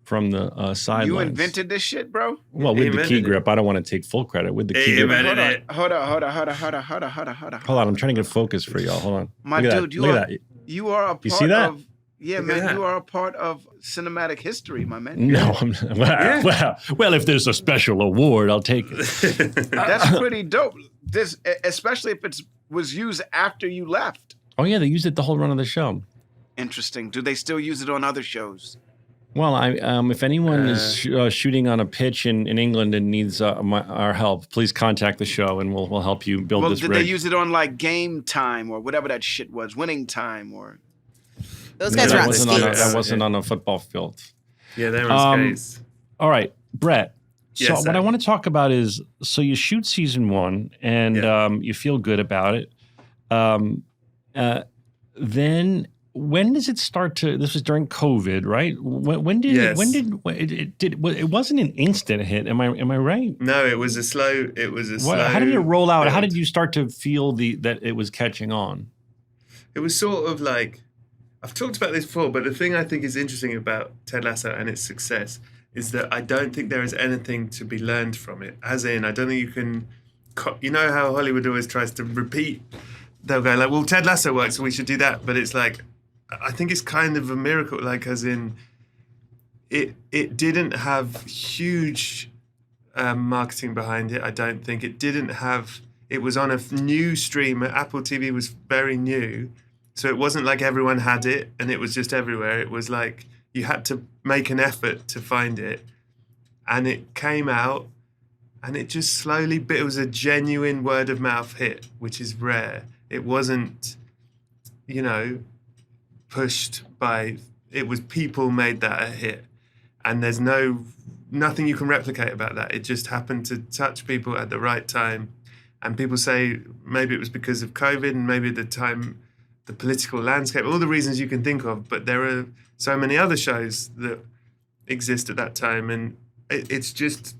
from the sidelines. You invented this shit, bro? Well, with the key grip. I don't want to take full credit. With the key grip. Hold on. Hold on, I'm trying to get focus for y'all. Hold on. My Look at dude, that. you are a part You see that? of you are a part of cinematic history, my man. No, well, if there's a special award, I'll take it. That's pretty dope. This, especially if it was used after you left. Oh yeah, they used it the whole run of the show. Interesting. Do they still use it on other shows? Well, if anyone is shooting on a pitch in England and needs our help, please contact the show and we'll help you build this rig. Did they use it on like Game Time or whatever that shit was, Winning Time or? Those guys were on skates. That wasn't on a football field. Yeah, they were on skates. All right, Brett. So Yes, what I want to talk about is, so you shoot season 1 and you feel good about it. Then when does it start to? This was during COVID, right? When did it wasn't an instant hit? Am I right? No, it was a slow. How did it roll out? build. How did you start to feel that it was catching on? It was sort of like, I've talked about this before, but the thing I think is interesting about Ted Lasso and its success is that I don't think there is anything to be learned from it. As in, I don't think you can. You know how Hollywood always tries to repeat. They'll go like, well, Ted Lasso works, so we should do that. But it's like, I think it's kind of a miracle, like as in, it didn't have huge marketing behind it. I don't think it didn't have. It was on a new stream. Apple TV was very new, so it wasn't like everyone had it and it was just everywhere. It was like you had to make an effort to find it, and it came out, and it just slowly. It was a genuine word of mouth hit, which is rare. It wasn't, pushed by. It was people made that a hit, and there's nothing you can replicate about that. It just happened to touch people at the right time, and people say maybe it was because of COVID and maybe at the time, the political landscape, all the reasons you can think of. But there are so many other shows that exist at that time, and it's just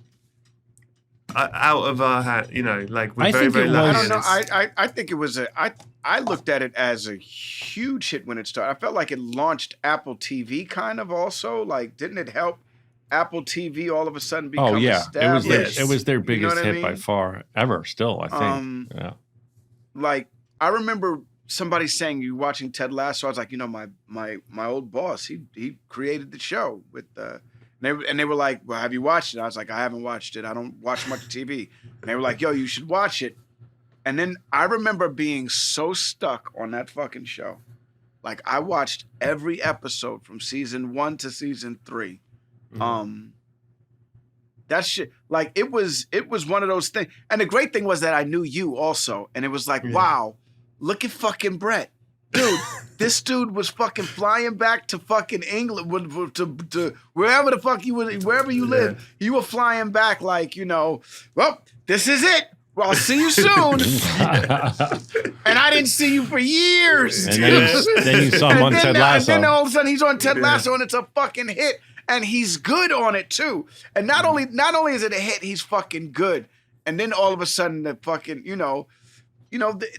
out of our hand. Like we're very lucky. I don't know. I think it was I looked at it as a huge hit when it started. I felt like it launched Apple TV kind of also. Like, didn't it help Apple TV all of a sudden become established? It was their biggest hit by far ever still, I think. Like, I remember somebody saying, you watching Ted Lasso, I was like, my old boss, he created the show with and they were like, well, have you watched it? I was like, I haven't watched it. I don't watch much TV. And they were like, yo, you should watch it. And then I remember being so stuck on that fucking show. Like, I watched every episode from season 1 to season 3. Mm-hmm. That shit, like, it was one of those things. And the great thing was that I knew you also. And it was like, wow, look at fucking Brett. Dude, this dude was fucking flying back to fucking England, to wherever the fuck wherever you live. You were flying back like, well, this is it. Well, I'll see you soon. And I didn't see you for years. And then you saw him on Ted Lasso. And then all of a sudden he's on Ted Lasso and it's a fucking hit. And he's good on it too. And not only is it a hit, he's fucking good. And then all of a sudden the fucking,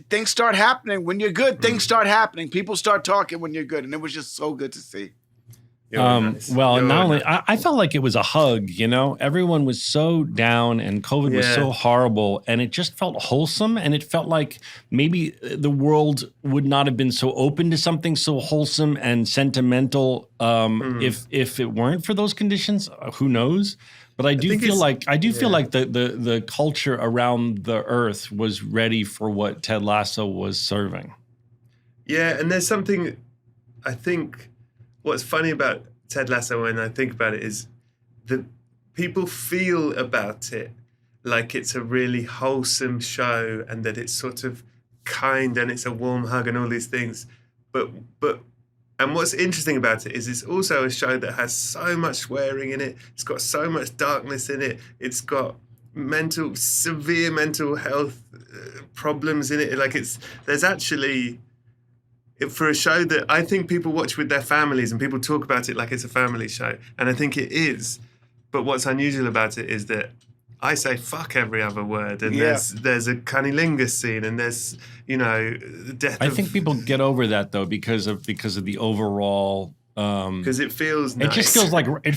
things start happening. When you're good, things start happening. People start talking when you're good. And it was just so good to see. Well, not only I felt like it was a hug, everyone was so down and COVID was so horrible, and it just felt wholesome, and it felt like maybe the world would not have been so open to something so wholesome and sentimental if it weren't for those conditions. Who knows? But I do feel like the culture around the earth was ready for what Ted Lasso was serving. Yeah, and there's something I think. What's funny about Ted Lasso when I think about it is that people feel about it like it's a really wholesome show and that it's sort of kind and it's a warm hug and all these things. But what's interesting about it is it's also a show that has so much swearing in it. It's got so much darkness in it. It's got severe mental health problems in it. Like there's actually... For a show that I think people watch with their families and people talk about it like it's a family show. And I think it is. But what's unusual about it is that I say fuck every other word. And there's a cunnilingus scene and there's, death I think people get over that though because of the overall Because it feels nice. It just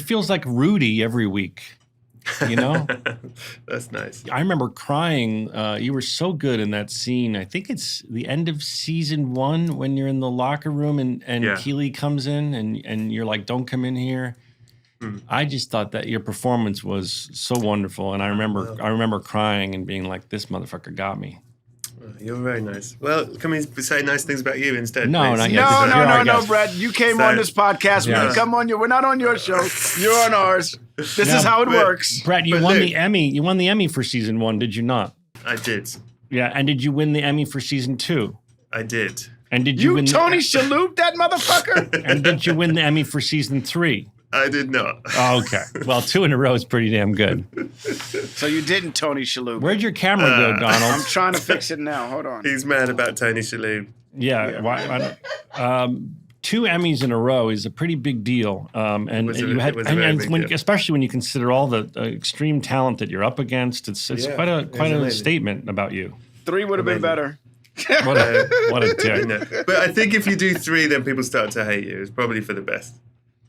feels like Rudy every week. You know? That's nice. I remember crying. You were so good in that scene. I think it's the end of season 1 when you're in the locker room and Keely comes in and you're like, don't come in here. I just thought that your performance was so wonderful. And I remember crying and being like, this motherfucker got me. You're very nice. Well, can we say nice things about you instead? No, please? not yet. No, Brett. You came on this podcast. We didn't come on we're not on your show. You're on ours. This is how it works. Brett, you won the Emmy. You won the Emmy for season 1, did you not? I did. Yeah, and did you win the Emmy for season 2? I did. And did you win Tony Shalhoub, that motherfucker? And did you win the Emmy for season 3? I did not. Oh, okay. Well, 2 in a row is pretty damn good. So you didn't Tony Shalhoub. Where'd your camera go, Donald? I'm trying to fix it now. Hold on. He's mad about Tony Shalhoub. Yeah. Why 2 Emmys in a row is a pretty big deal. Especially when you consider all the extreme talent that you're up against. It's quite a statement about you. 3 would have been better. What a dick. But I think if you do 3, then people start to hate you. It's probably for the best.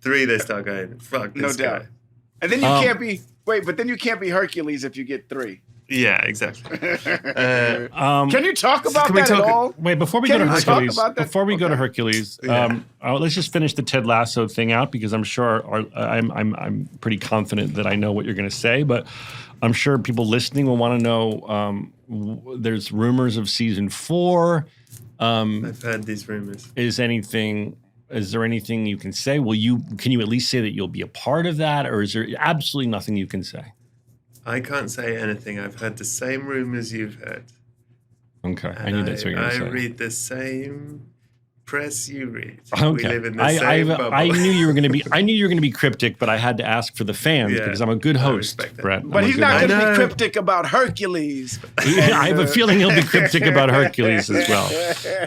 3, they start going, fuck this guy. And then you can't be, but then you can't be Hercules if you get 3. Yeah, exactly. Can you talk about that at all? Wait, before we go to Hercules, let's just finish the Ted Lasso thing out because I'm sure I'm pretty confident that I know what you're going to say, but I'm sure people listening will want to know. There's rumors of season 4. I've heard these rumors. Is there anything you can say? Can you at least say that you'll be a part of that, or is there absolutely nothing you can say? I can't say anything. I've heard the same rumors you've heard. Okay, I knew that's what you were going to say. I read the same press you read. Okay, we live in the same bubble. I knew you were going to be cryptic, but I had to ask for the fans because I'm a good host, Brett. But he's not going to be cryptic about Hercules. I have a feeling he'll be cryptic about Hercules as well.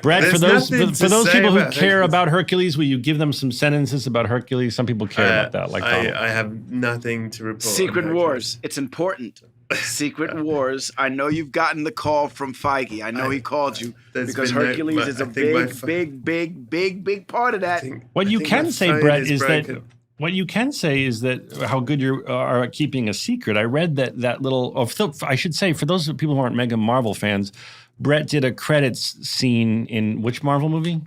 Brett, for those people who care about Hercules, will you give them some sentences about Hercules? Some people care about that. Like I have nothing to report. Secret Wars. It's important. Secret Wars. I know you've gotten the call from Feige. I know he called you because Hercules is a big part of that. What you can say, Brett, is that how good you are at keeping a secret. I read that little. I should say, for those people who aren't mega Marvel fans, Brett did a credits scene in which Marvel movie?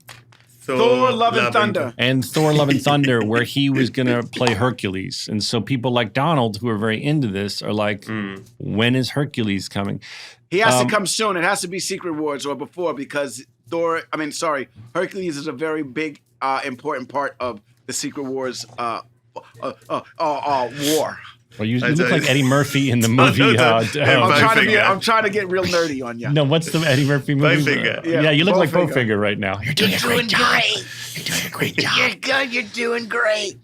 Thor, Love and Thunder. And Thor, Love and Thunder, where he was going to play Hercules. And so people like Donald, who are very into this, are like, when is Hercules coming? He has to come soon. It has to be Secret Wars or before because Hercules is a very big, important part of the SecretArs war. Well, you look like Eddie Murphy in the movie. I'm trying to get real nerdy on you. No, what's the Eddie Murphy movie? Bowfinger. Yeah, you look like Bowfinger right now. You're doing a great job. You're doing a great job. You're good. You're doing great.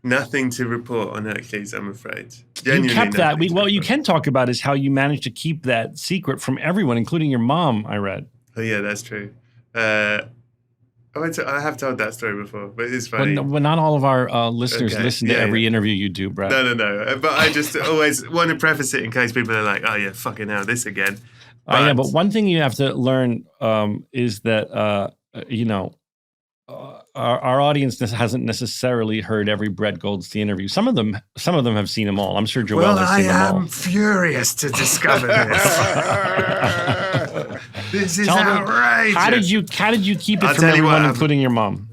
Nothing to report on Hercules, I'm afraid. You kept that. What you can talk about is how you managed to keep that secret from everyone, including your mom, I read. Oh, yeah, that's true. I have told that story before, but it's funny. Well, not all of our listeners listen to every interview you do, Brett. No. But I just always want to preface it in case people are like, oh, yeah, fucking hell, this again. But one thing you have to learn is that, our audience hasn't necessarily heard every Brett Goldstein interview. Some of them have seen them all. I'm sure Joel has seen them all. I am furious to discover this. This is outrageous. How did you keep it from everyone, including your mom?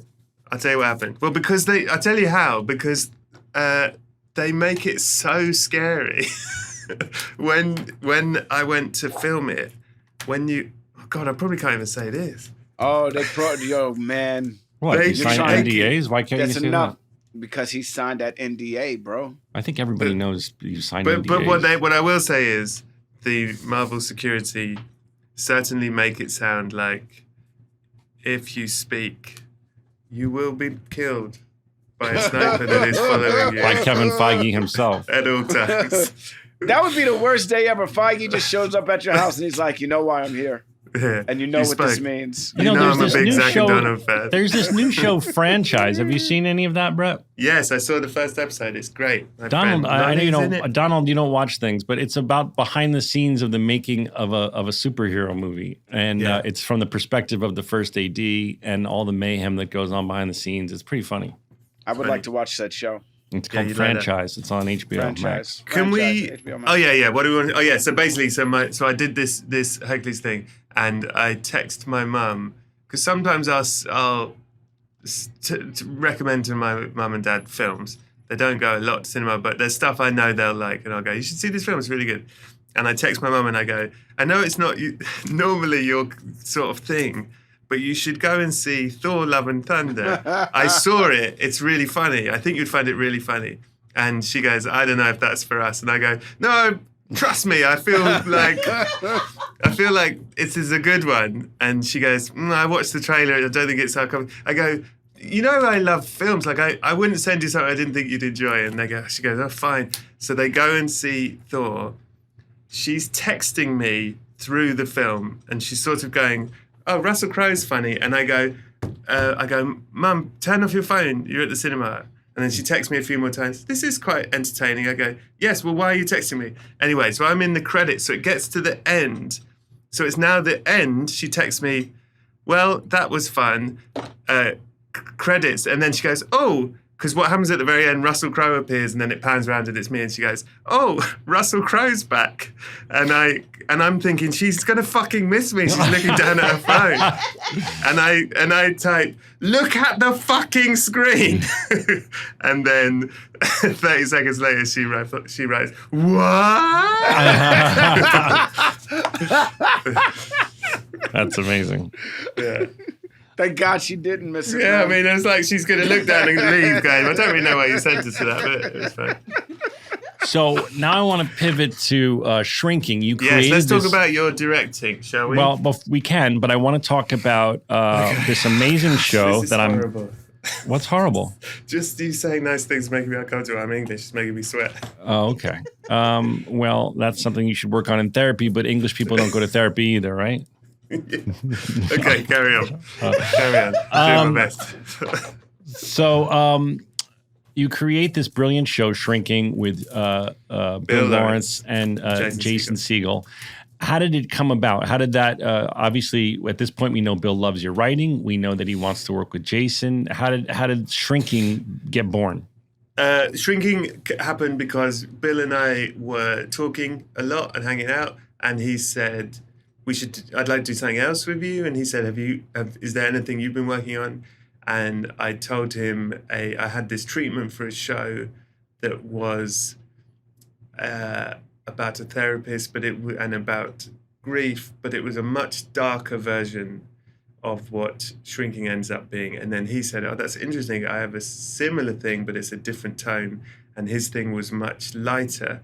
I'll tell you what happened. Well, I'll tell you how. Because they make it so scary. when I went to film it, I probably can't even say this. Oh, man. What? You signed NDAs? Why can't you say that? Because he signed that NDA, bro. I think everybody knows you signed NDAs. But what I will say is the Marvel security certainly make it sound like if you speak, you will be killed by a sniper that is following you. By Kevin Feige himself. At all times. That would be the worst day ever. Feige just shows up at your house and he's like, you know why I'm here? Yeah. And you know You what this spoke. means. You know there's I'm a this big new Zack show- and Donald fan. There's this new show franchise. Have you seen any of that, Brett? Yes, I saw the first episode. It's great. My Donald, friend I know you Nani's in don't. it. Donald, you don't watch things, but it's about behind the scenes of the making of a superhero movie, and Yeah. it's from the perspective of the first AD and all the mayhem that goes on behind the scenes. It's pretty funny. I would like to watch that show. It's Yeah, called you'd like that. Franchise. It's on HBO Max. Franchise. Can we? Franchise, HBO Max. Oh yeah. What do we want? Oh yeah. So basically, so I did this Hercules thing, and I text my mum because sometimes I'll to recommend to my mum and dad films. They don't go a lot to cinema, but there's stuff I know they'll like, and I'll go, "You should see this film. It's really good." And I text my mum and I go, "I know it's not normally your sort of thing, but you should go and see Thor: Love and Thunder. I saw it. It's really funny. I think you'd find it really funny." And she goes, "I don't know if that's for us." And I go, "No, trust me. I feel like it is a good one." And she goes, "I watched the trailer. I don't think it's our cup." I go, "You know, I love films. Like I wouldn't send you something I didn't think you'd enjoy." And she goes, "Oh, fine." So they go and see Thor. She's texting me through the film, and she's sort of going, "Oh, Russell Crowe's funny." And I go, "Mum, turn off your phone. You're at the cinema." And then she texts me a few more times. "This is quite entertaining." I go, "Yes, well, why are you texting me?" Anyway, so I'm in the credits. So it gets to the end. So it's now the end. She texts me, "Well, that was fun." Credits. And then she goes, "Oh," because what happens at the very end, Russell Crowe appears and then it pans around and it's me and she goes, "Oh, Russell Crowe's back." And I'm thinking, she's gonna fucking miss me. She's looking down at her phone. And I type, "Look at the fucking screen." And then 30 seconds later she writes, "What?" That's amazing. Yeah. Thank God she didn't miss it. Yeah, I man. mean, it was like she's going to look down and leave, going, I don't really know why you sent us to that, but it was fine. So now I want to pivot to shrinking. You created Yes, let's talk this- about your directing, shall we? Well, we can, but I want to talk about this amazing show This is that I'm. horrible. What's horrible? Just you saying nice things making me uncomfortable. I'm English, it's making me sweat. Oh, okay. Well, that's something you should work on in therapy, but English people don't go to therapy either, right? Okay, carry on. Carry on. I'm doing my best. So you create this brilliant show, Shrinking, with Bill Lawrence and Jason Segel. How did it come about? How did that, obviously, at this point, we know Bill loves your writing. We know that he wants to work with Jason. How did Shrinking get born? Shrinking happened because Bill and I were talking a lot and hanging out, and he said, I'd like to do something else with you. And he said, is there anything you've been working on? And I told him I had this treatment for a show that was about a therapist, and about grief, but it was a much darker version of what Shrinking ends up being. And then he said, "Oh, that's interesting. I have a similar thing, but it's a different tone." And his thing was much lighter.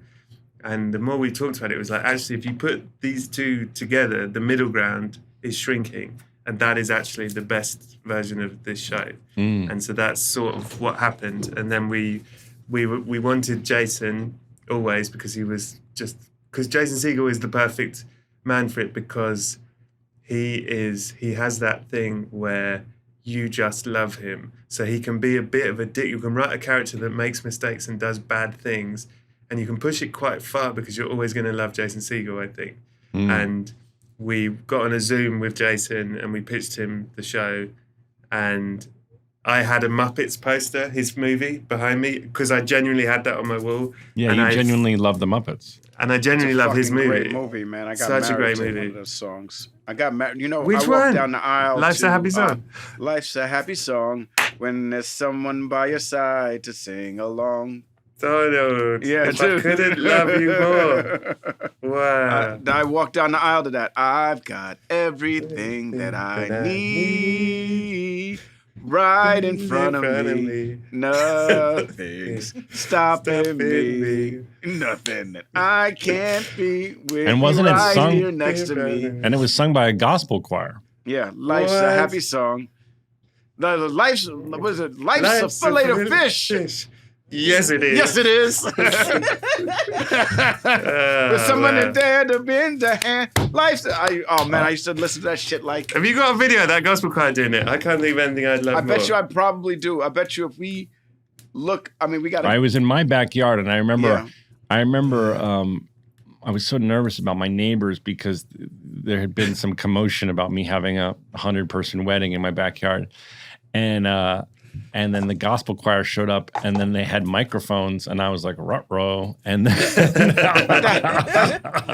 And the more we talked about it, it was like, actually, if you put these two together, the middle ground is Shrinking. And that is actually the best version of this show. And so that's sort of what happened. And then we wanted Jason always, because Jason Segel is the perfect man for it, because he has that thing where you just love him. So he can be a bit of a dick. You can write a character that makes mistakes and does bad things, and you can push it quite far because you're always going to love Jason Segel, I think. And we got on a Zoom with Jason and we pitched him the show, and I had a Muppets poster, his movie, behind me, because I genuinely had that on my wall. Yeah, and you genuinely love the Muppets. And I genuinely love his movie. Great movie, man. I got Such a married great to movie. one of those songs. I got married. You know, Which I walked one? down the aisle. Life's a Happy Song. Life's a happy song when there's someone by your side to sing along. Donald, Yeah, if I couldn't love you more. Wow. I walked down the aisle to that. I've got everything that I need right in front of me. Nothing's stopping me. Nothing that I can't be with And wasn't you it right sung- here next to me. And it was sung by a gospel choir. Yeah, life's a happy song. Life's a fillet of fish. Yes, it is. Yes, it is. With someone man. in there to bend the hand. I used to listen to that shit like. Have you got a video of that gospel choir doing it? I can't think of anything I'd love I bet more. you I probably do. I bet you if we look, I mean, we got. I was in my backyard, and I remember. Yeah. I was so nervous about my neighbors because there had been some commotion about me having a 100-person wedding in my backyard, and then the gospel choir showed up, and then they had microphones, and I was like, "Ruh-roh," and then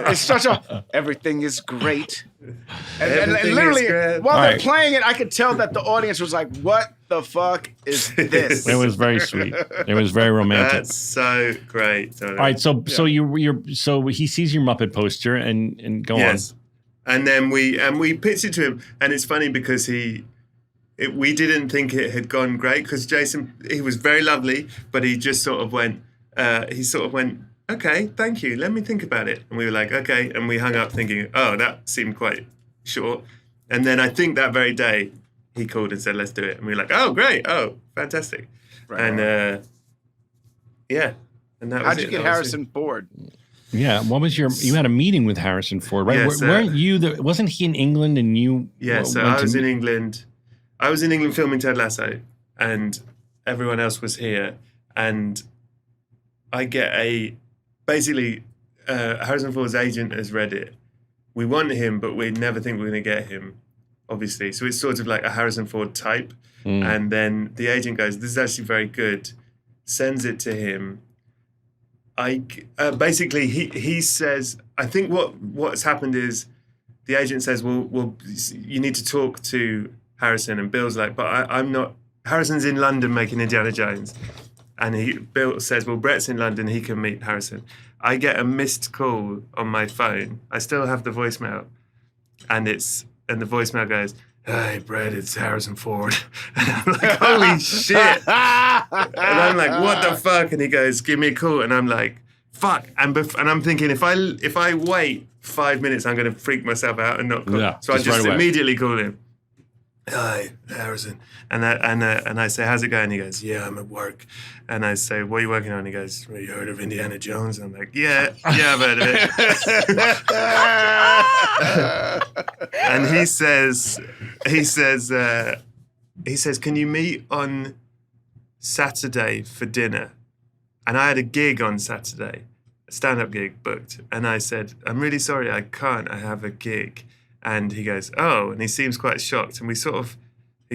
It's such a everything is great, and Everything literally is great. while they're Right. playing it, I could tell that the audience was like, "What the fuck is this?" it was very sweet. It was very romantic. That's so great. Donald. All right, so he sees your Muppet poster and go Yes. And then we pitched it to him, and it's funny because we didn't think it had gone great because Jason, he was very lovely, but he just sort of went, okay, thank you, let me think about it. And we were like, okay, and we hung up thinking, oh, that seemed quite short. And then I think that very day he called and said, let's do it. And we were like, oh, great, oh, fantastic. Right. And yeah. And that How'd was you it. get That was Harrison Ford? Yeah, what was you had a meeting with Harrison Ford, right? Yes, Weren't you wasn't he in England and you Yeah, so went I to was in meet- England. I was in England filming Ted Lasso, and everyone else was here. And I get basically Harrison Ford's agent has read it. We want him, but we never think we're going to get him, obviously. So it's sort of like a Harrison Ford type. And then the agent goes, "This is actually very good." Sends it to him. Basically he says, I think what's happened is the agent says, well, you need to talk to Harrison, and Bill's like, but I'm not. Harrison's in London making Indiana Jones, and Bill says, well, Brett's in London, he can meet Harrison. I get a missed call on my phone. I still have the voicemail, and the voicemail goes, "Hey, Brett, it's Harrison Ford." And I'm like, holy shit. And I'm like, what the fuck? And he goes, give me a call. And I'm like, fuck. And I'm thinking, if I wait 5 minutes, I'm going to freak myself out and not call. Yeah, So I just just right away. immediately call him. Hi, Harrison. And I say, how's it going? He goes, yeah, I'm at work. And I say, what are you working on? He goes, well, you heard of Indiana Jones? And I'm like, yeah, I've heard of it. And he says, can you meet on Saturday for dinner? And I had a gig on Saturday, a stand-up gig booked. And I said, I'm really sorry, I can't, I have a gig. And he goes, oh, and he seems quite shocked. And he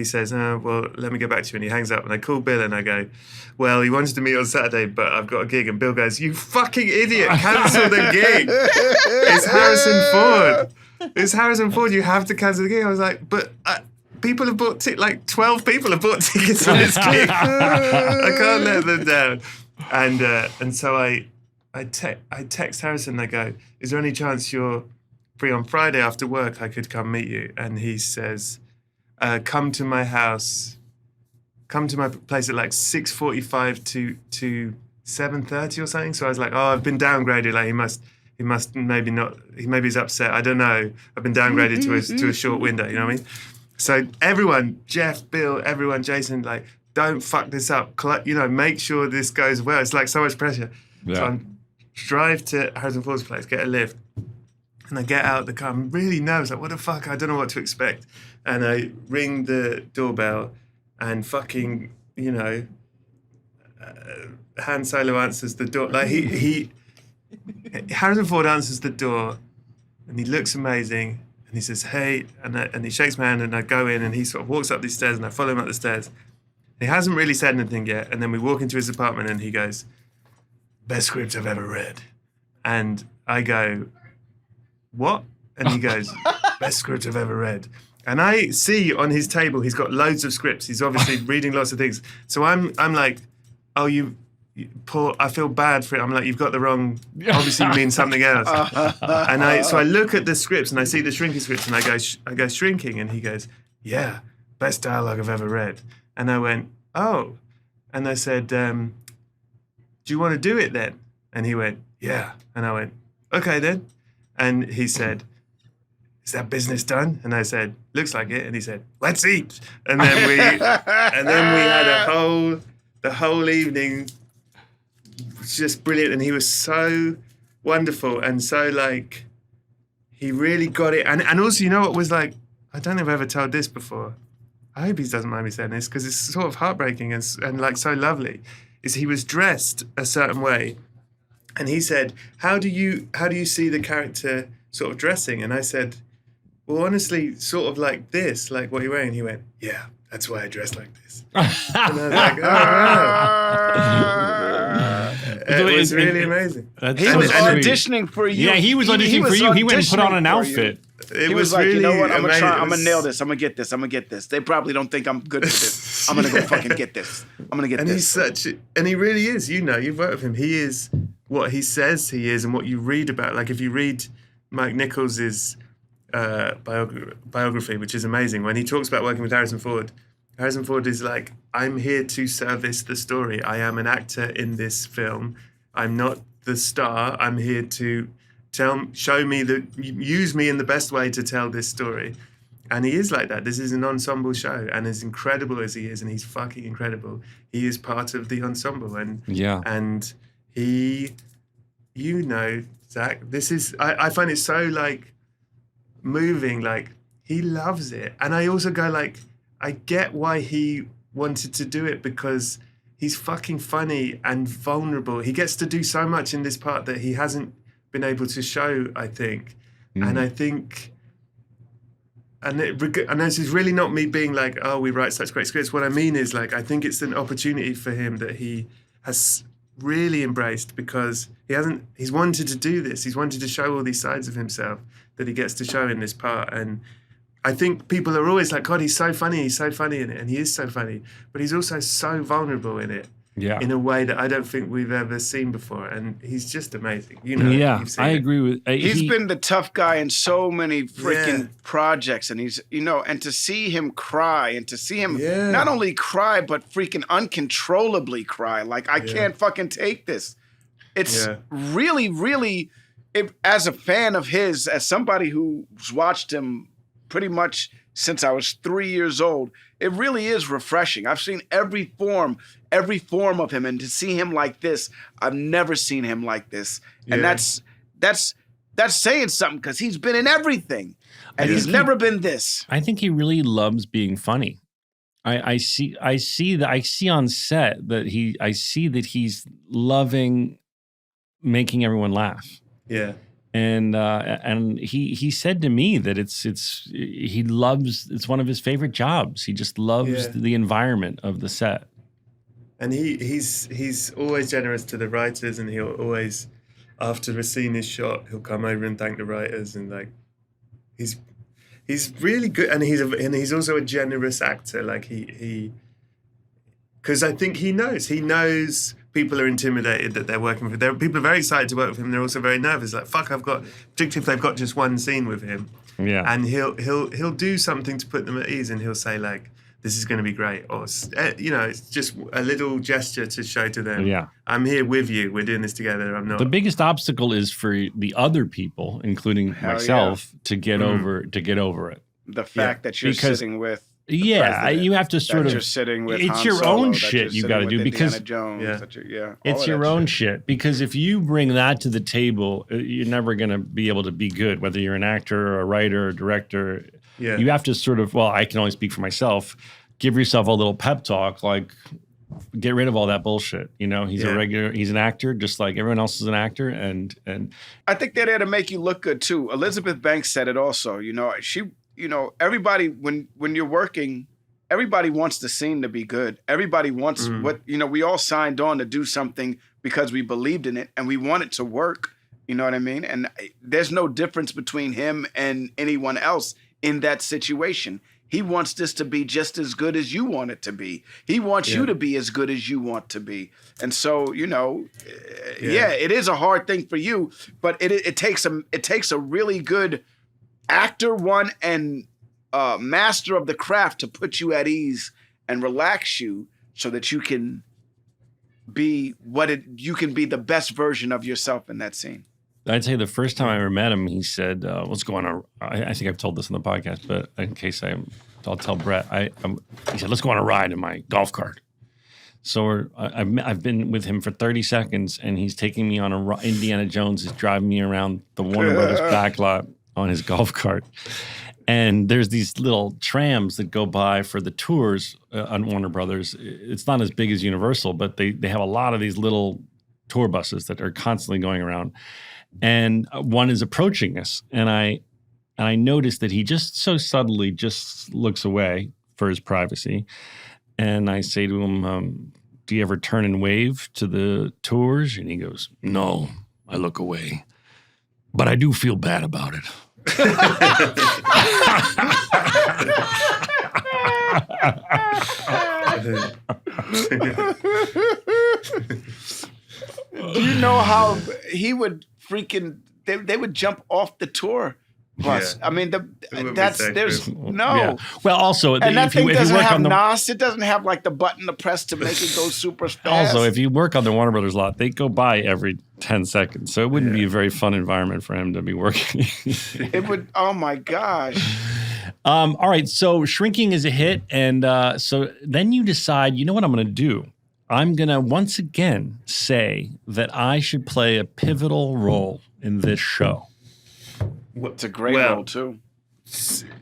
says, well, let me get back to you. And he hangs up. And I call Bill and I go, well, he wanted to meet on Saturday, but I've got a gig. And Bill goes, you fucking idiot, cancel the gig. It's Harrison Ford. It's Harrison Ford. You have to cancel the gig. I was like, but people have bought 12 people have bought tickets on this gig. I can't let them down. And so I text Harrison and I go, is there any chance you're free on Friday after work? I could come meet you. And he says, come to my house, come to my place at like 6:45 to 7:30 or something. So I was like, oh, I've been downgraded. Like he must maybe not, maybe he's upset. I don't know. I've been downgraded to a short window, you know what I mean? So everyone, Jeff, Bill, everyone, Jason, like, don't fuck this up. Make sure this goes well. It's like so much pressure. Yeah. So I drive to Harrison Ford's place, get a lift. And I get out of the car. I'm really nervous. Like, what the fuck? I don't know what to expect. And I ring the doorbell, and fucking, Han Solo answers the door. Like Harrison Ford answers the door, and he looks amazing. And he says, "Hey," and he shakes my hand, and I go in, and he sort of walks up these stairs, and I follow him up the stairs. He hasn't really said anything yet, and then we walk into his apartment, and he goes, "Best script I've ever read," and I go, "What?" And he goes, "Best script I've ever read." And I see on his table, he's got loads of scripts. He's obviously reading lots of things. So I'm like, "Oh, Paul, I feel bad for it." I'm like, "You've got the wrong, obviously you mean something else." And I look at the scripts and I see the shrinking scripts and I go shrinking, and he goes, "Yeah, best dialogue I've ever read." And I went, "Oh." And I said, "Do you want to do it then?" And he went, "Yeah." And I went, "Okay then." And he said, "Is that business done?" And I said, "Looks like it." And he said, "Let's eat." And then we had the whole evening just brilliant, and he was so wonderful and so like he really got it. And also, you know what was like, I don't know if I've ever told this before. I hope he doesn't mind me saying this because it's sort of heartbreaking and like so lovely. Is he was dressed a certain way, and he said, "How do you see the character sort of dressing?" And I said, "Well, honestly, sort of like this, like what you're wearing." He went, "Yeah, that's why I dress like this." And I was like, "Oh, wow." It was really amazing. He was auditioning for you. Yeah, he was auditioning for you. He went and put on an outfit. It was was like, really you know what? I'm amazing. gonna nail this. I'm gonna get this. They probably don't think I'm good for this. I'm gonna go fucking get this. I'm gonna get And this. and he really is. You know, you've worked with him. He is what he says he is, and what you read about. Like if you read Mike Nichols's biography, which is amazing, when he talks about working with Harrison Ford is like, I'm here to service the story. I am an actor in this film. I'm not the star. I'm here to use me in the best way to tell this story. And he is like that. This is an ensemble show. And as incredible as he is, and he's fucking incredible, he is part of the ensemble. And he, you know, Zach, I find it so like moving. Like he loves it. And I also go like, I get why he wanted to do it, because he's fucking funny and vulnerable. He gets to do so much in this part that he hasn't been able to show, I think. And I think, and this is really not me being like, oh, we write such great scripts. What I mean is like, I think it's an opportunity for him that he has really embraced, because he's wanted to do this. He's wanted to show all these sides of himself that he gets to show in this part. And I think people are always like, God, he's so funny in it. And he is so funny, but he's also so vulnerable in it. Yeah. In a way that I don't think we've ever seen before. And he's just amazing. You know, I agree with he's been the tough guy in so many freaking projects. And he's, you know, and to see him cry and to see him not only cry, but freaking uncontrollably cry. Like, I can't fucking take this. It's really, really, as a fan of his, as somebody who's watched him pretty much since I was 3 years old, it really is refreshing. I've seen every form of him, and to see him like this, I've never seen him like this. And that's saying something, because he's been in everything, and he's never been this. I think he really loves being funny. I see on set that he's loving making everyone laugh. Yeah. And he said to me that it's one of his favorite jobs. He just loves the environment of the set. And he's always generous to the writers, and he'll always, after a scene is shot, he'll come over and thank the writers, and like he's really good, and he's also a generous actor. Like he because I think he knows people are intimidated that they're working with him. People are very excited to work with him. They're also very nervous. Like, fuck, particularly if they've got just one scene with him. Yeah. And he'll do something to put them at ease, and he'll say like, this is going to be great. Or, you know, it's just a little gesture to show to them, I'm here with you. We're doing this together. I'm not. The biggest obstacle is for the other people, including myself, to get over it. The fact that you're sitting with. Yeah, you have to sort of. You're sitting with it's your own shit you got to do, because Jones, it's your own shit. Because if you bring that to the table, you're never going to be able to be good. Whether you're an actor, or a writer, or director, you have to sort of. Well, I can only speak for myself. Give yourself a little pep talk, like get rid of all that bullshit. You know, he's an actor, just like everyone else is an actor, and I think they're there to make you look good too. Elizabeth Banks said it also. You know, you know, everybody, when you're working, everybody wants the scene to be good. Everybody wants we all signed on to do something because we believed in it and we want it to work. You know what I mean? And there's no difference between him and anyone else in that situation. He wants this to be just as good as you want it to be. He wants you to be as good as you want to be. And so, you know, it is a hard thing for you, but it takes a really good actor and master of the craft to put you at ease and relax you so that you can be you can be the best version of yourself in that scene. I'd say the first time I ever met him, he said, let's go on I think I've told this on the podcast, but in case I'll tell Brett, he said, let's go on a ride in my golf cart. So I've been with him for 30 seconds, and he's taking me on Indiana Jones is driving me around the Warner Brothers backlot on his golf cart. And there's these little trams that go by for the tours on Warner Brothers. It's not as big as Universal, but they have a lot of these little tour buses that are constantly going around. And one is approaching us, and I noticed that he just so subtly just looks away for his privacy. And I say to him, do you ever turn and wave to the tours? And he goes, no, I look away. But I do feel bad about it. Do you know how he would freaking, they would jump off the tour bus. Yeah. I mean, there's no. Yeah. Well, also, And that thing doesn't have on the, NOS. It doesn't have like the button to press to make it go super fast. also, if you work on the Warner Brothers lot, they go by every 10 seconds. So it wouldn't be a very fun environment for him to be working. It would, oh my gosh. All right. So Shrinking is a hit. And so then you decide, you know what I'm going to do? I'm going to once again say that I should play a pivotal role in this show. It's a great role too.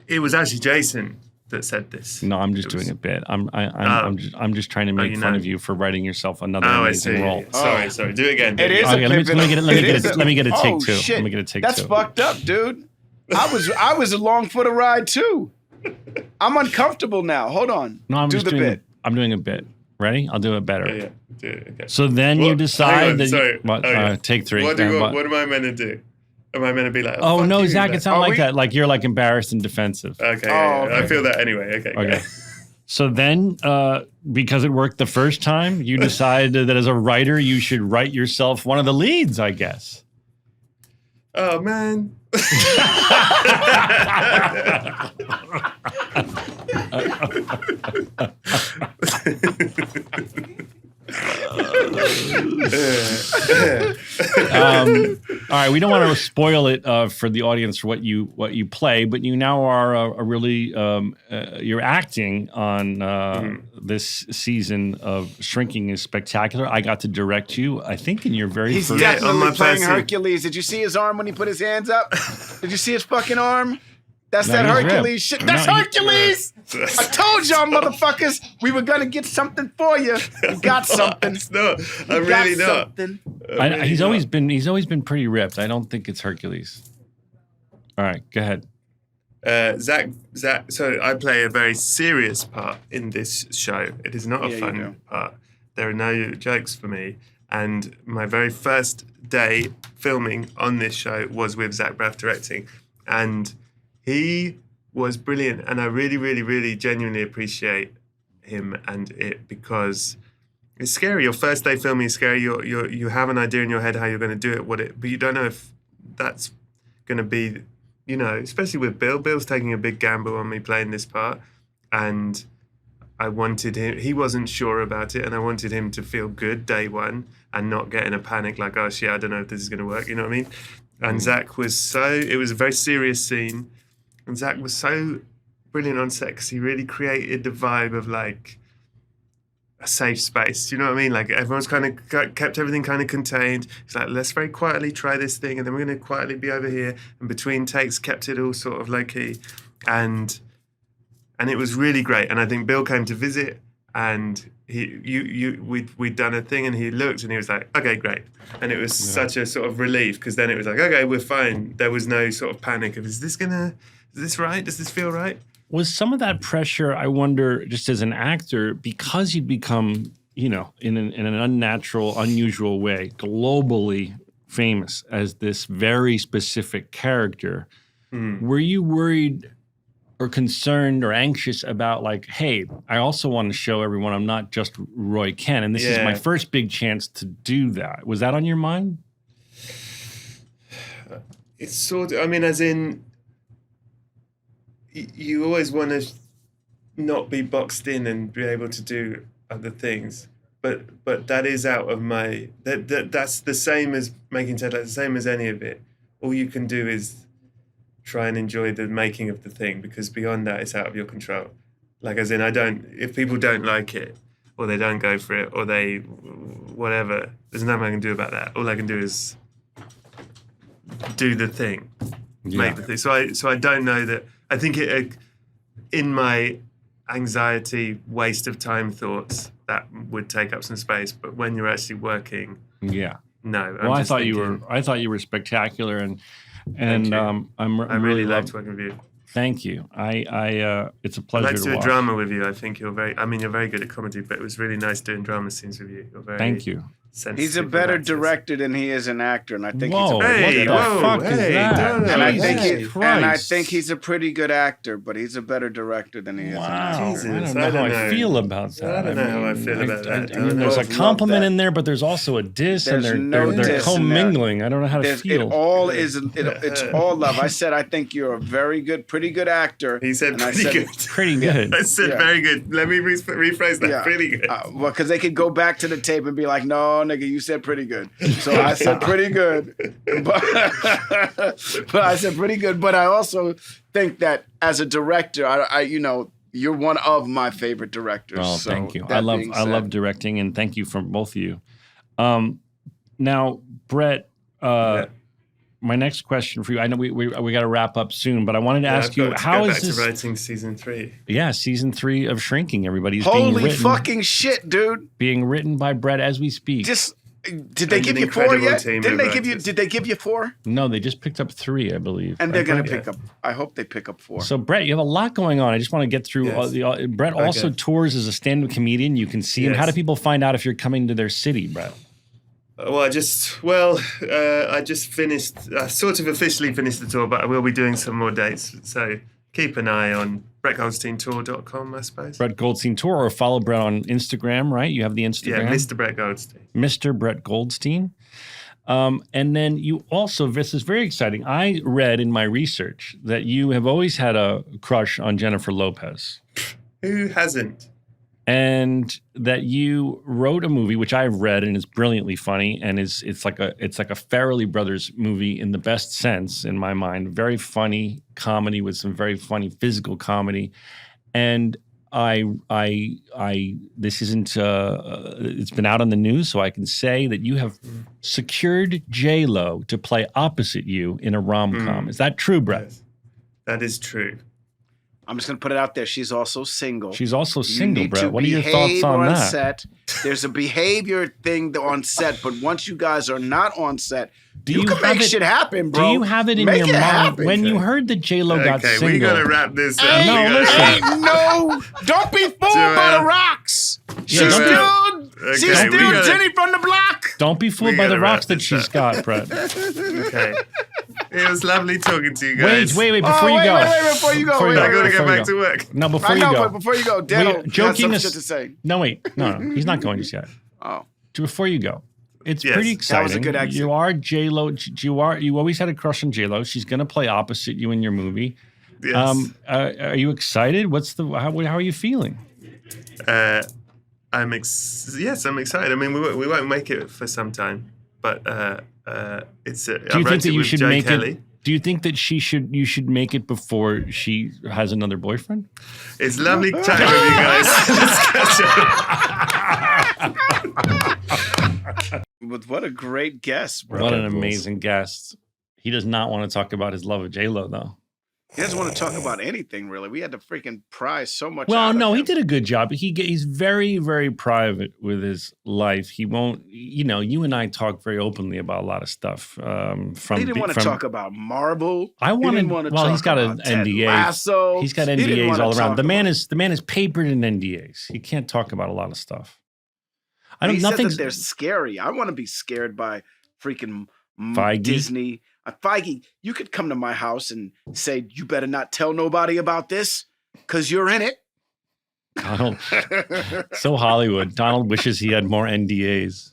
It was actually Jason that said this. No, I'm just doing a bit. I'm just trying to make fun of you for writing yourself another amazing role. Sorry. Do it again. It is Okay, a let me get a take oh, two. Shit. Let me get a take That's two. fucked up, dude. I was along for the ride too. I'm uncomfortable now. Hold on. No, I'm do just the doing bit. I'm doing a bit. Ready? I'll do it better. Yeah. Do it. Okay. So then you decide that take three. What am I meant to do? Am I meant to be like, oh fuck no, you, Zach, like- it's not like that. Like you're like embarrassed and defensive. Okay, okay. I feel that anyway. Okay. Okay. So then, because it worked the first time, you decided that as a writer, you should write yourself one of the leads, I guess. Oh man. All right, we don't want to spoil it for the audience for what you play, but you now are a really you're acting on this season of Shrinking is Spectacular. I got to direct you, I think, in your very He's first. on definitely my playing first- Hercules. Did you see his arm when he put his hands up? Did you see his fucking arm? That's No, that he's Hercules ripped. shit. That's No, he- Hercules. I told y'all, motherfuckers, we were gonna get something for you. We got something. It's not. I'm We got really not. something. He's always been pretty ripped. I don't think it's Hercules. All right, go ahead. Zach. So I play a very serious part in this show. It is not a Yeah, you do. fun part. There are no jokes for me. And my very first day filming on this show was with Zach Braff directing, and he was brilliant. And I really, really, really genuinely appreciate him and it, because it's scary. Your first day filming is scary. You have an idea in your head how you're going to do it, but you don't know if that's going to be. You know, especially with Bill. Bill's taking a big gamble on me playing this part, and I wanted him. He wasn't sure about it, and I wanted him to feel good day one and not get in a panic like, oh shit, I don't know if this is going to work. You know what I mean? And Zach was it was a very serious scene, and Zach was so brilliant on set because he really created the vibe of like a safe space. You know what I mean? Like everyone's kind of kept everything kind of contained. It's like, let's very quietly try this thing, and then we're going to quietly be over here. And between takes, kept it all sort of low key, and it was really great. And I think Bill came to visit, and we'd done a thing, and he looked, and he was like, okay, great. And it was such a sort of relief, because then it was like, okay, we're fine. There was no sort of panic of, is this right? Does this feel right? Was some of that pressure, I wonder, just as an actor, because you'd become, in an unnatural, unusual way, globally famous as this very specific character, were you worried or concerned or anxious about like, hey, I also want to show everyone I'm not just Roy Kent, and this is my first big chance to do that. Was that on your mind? It's sort of, I mean, as in, you always want to not be boxed in and be able to do other things, but that is out of my that's the same as making Ted Lasso, the same as any of it. All you can do is try and enjoy the making of the thing, because beyond that it's out of your control. Like, as in, if people don't like it, or they don't go for it, or they whatever. There's nothing I can do about that. All I can do is do the thing, make the thing. So I don't know that. I think in my anxiety, waste of time thoughts, that would take up some space. But when you're actually working, no. Well, I thought you were spectacular, and I really liked working with you. Thank you. It's a pleasure I'd like to do watch. a drama with you. I think you're very good at comedy, but it was really nice doing drama scenes with you. You're very Thank you. He's a better director than he is an actor, and I think he's a Whoa, pretty what good the fuck is that? And I Jesus think he's a pretty good actor, but he's a better director than he is an actor. Jesus, I don't know how I feel about that. I don't know how I feel about that. I mean, there's a compliment in there, but there's also a diss, and they're commingling. I don't know how to feel. It's all love. I said I think you're a pretty good actor. He said pretty good. Pretty good. I said very good. Let me rephrase that. Pretty good. Well, because they could go back to the tape and be like, no, nigga, you said pretty good. So I said pretty good. But I said pretty good. But I also think that as a director, I you're one of my favorite directors. Oh, so thank you. I love directing, and thank you from both of you. Now, Brett, my next question for you. I know we got to wrap up soon, but I wanted to ask you, how is this? To writing season 3? Yeah, season 3 of Shrinking. Everybody's holy fucking shit, dude! Being written by Brett as we speak. Did they give you 4 yet? Did they give you 4? No, they just picked up 3, I believe. And they're going to pick up. I hope they pick up 4. So, Brett, you have a lot going on. I just want to get through. Brett also tours as a stand-up comedian. You can see him. How do people find out if you're coming to their city, Brett? I just finished, sort of officially finished the tour, but I will be doing some more dates. So keep an eye on BrettGoldsteinTour.com, I suppose. Brett Goldstein Tour, or follow Brett on Instagram, right? You have the Instagram? Yeah, Mr. Brett Goldstein. Mr. Brett Goldstein. And then you also, this is very exciting. I read in my research that you have always had a crush on Jennifer Lopez. Who hasn't? And that you wrote a movie, which I've read and is brilliantly funny, and it's like a Farrelly Brothers movie in the best sense in my mind. Very funny comedy with some very funny physical comedy, and this isn't it's been out on the news, so I can say that you have secured J-Lo to play opposite you in a rom-com. Is that true, Brett? Yes. That is true. I'm just going to put it out there. She's also single. She's also single, Brett. What are your thoughts on that? Set. There's a behavior thing on set, but once you guys are not on set, you can make shit happen, bro. Do you have it in your mind when you heard that J-Lo got single? Okay, we got to wrap this up. Don't be fooled by the rocks. She's still Jenny from the block. Don't be fooled by the rocks that she's got, Brett. Okay. It was lovely talking to you guys. Wait, before you go. Wait, before you go. I got to get back to work. No, before you go. Before you go, Daniel has some shit to say. No, wait. No, he's not going just yet. Oh. Before you go. It's pretty exciting. That was a good exit. You are J-Lo. You always had a crush on J-Lo. She's going to play opposite you in your movie. Yes. Are you excited? How are you feeling? I'm excited. I mean, we won't make it for some time, but it's. Do you think that you should make it? Do you think that you should make it before she has another boyfriend? It's lovely chatting with you guys. Let's catch up. What a great guest, bro. What an amazing guest. He does not want to talk about his love of J-Lo, though. He doesn't want to talk about anything, really. We had to freaking pry so much. Well, no, he did a good job. He's very, very private with his life. He won't, you and I talk very openly about a lot of stuff. He didn't want to talk about Marvel. He's got an NDA. Lasso. He's got NDAs all around. The man is papered in NDAs. He can't talk about a lot of stuff. He said that they're scary. I want to be scared by freaking Feige? Disney. Feige, you could come to my house and say, you better not tell nobody about this because you're in it. Donald, so Hollywood. Donald wishes he had more NDAs.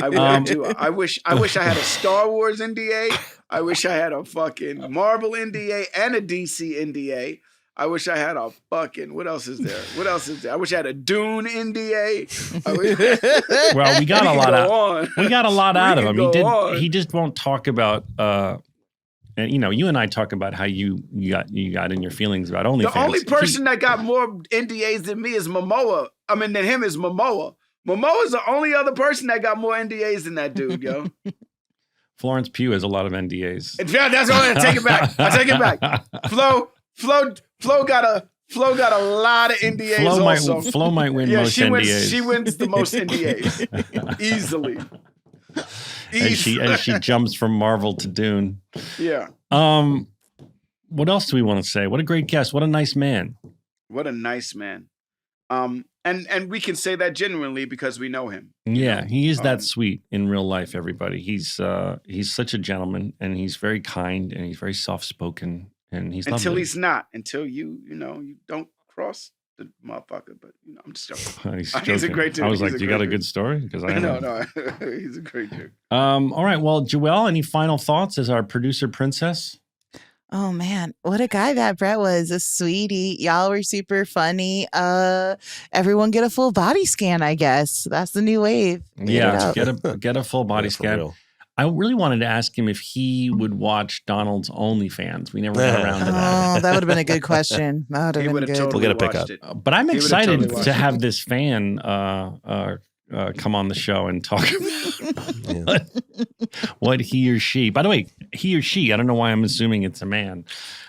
I would too. I wish I had a Star Wars NDA. I wish I had a fucking Marvel NDA and a DC NDA. I wish I had a fucking, what else is there? I wish I had a Dune NDA. Well, we got a lot out of him. He just won't talk about and you and I talk about how you got in your feelings about OnlyFans. The only person that got more NDAs than me is Momoa. Than him is Momoa. Momoa is the only other person that got more NDAs than that dude, yo. Florence Pugh has a lot of NDAs. Yeah, that's all. I take it back. Flo got a lot of NDAs. Flo might win most NDAs. She wins the most NDAs easily. And she jumps from Marvel to Dune. Yeah. What else do we want to say? What a great guest. What a nice man. What a nice man. And we can say that genuinely because we know him. Yeah, he is that sweet in real life, everybody. He's such a gentleman, and he's very kind, and he's very soft-spoken, and he's until lovely. He's not. Until you don't cross the motherfucker. But I'm just joking. He's a great dude. I was like, you got a good story? Because I no, he's a great dude. All right. Well, Joelle, any final thoughts as our producer princess? Oh man, what a guy that Brett was. A sweetie. Y'all were super funny. Everyone get a full body scan, I guess. That's the new wave. Yeah, get a full body scan. Real. I really wanted to ask him if he would watch Donald's OnlyFans. We never got around to that. Oh, that would have been a good question. That would have been good. Totally we'll get a pickup. But I'm excited totally to have this fan come on the show and talk about what he or she. By the way, he or she. I don't know why I'm assuming it's a man.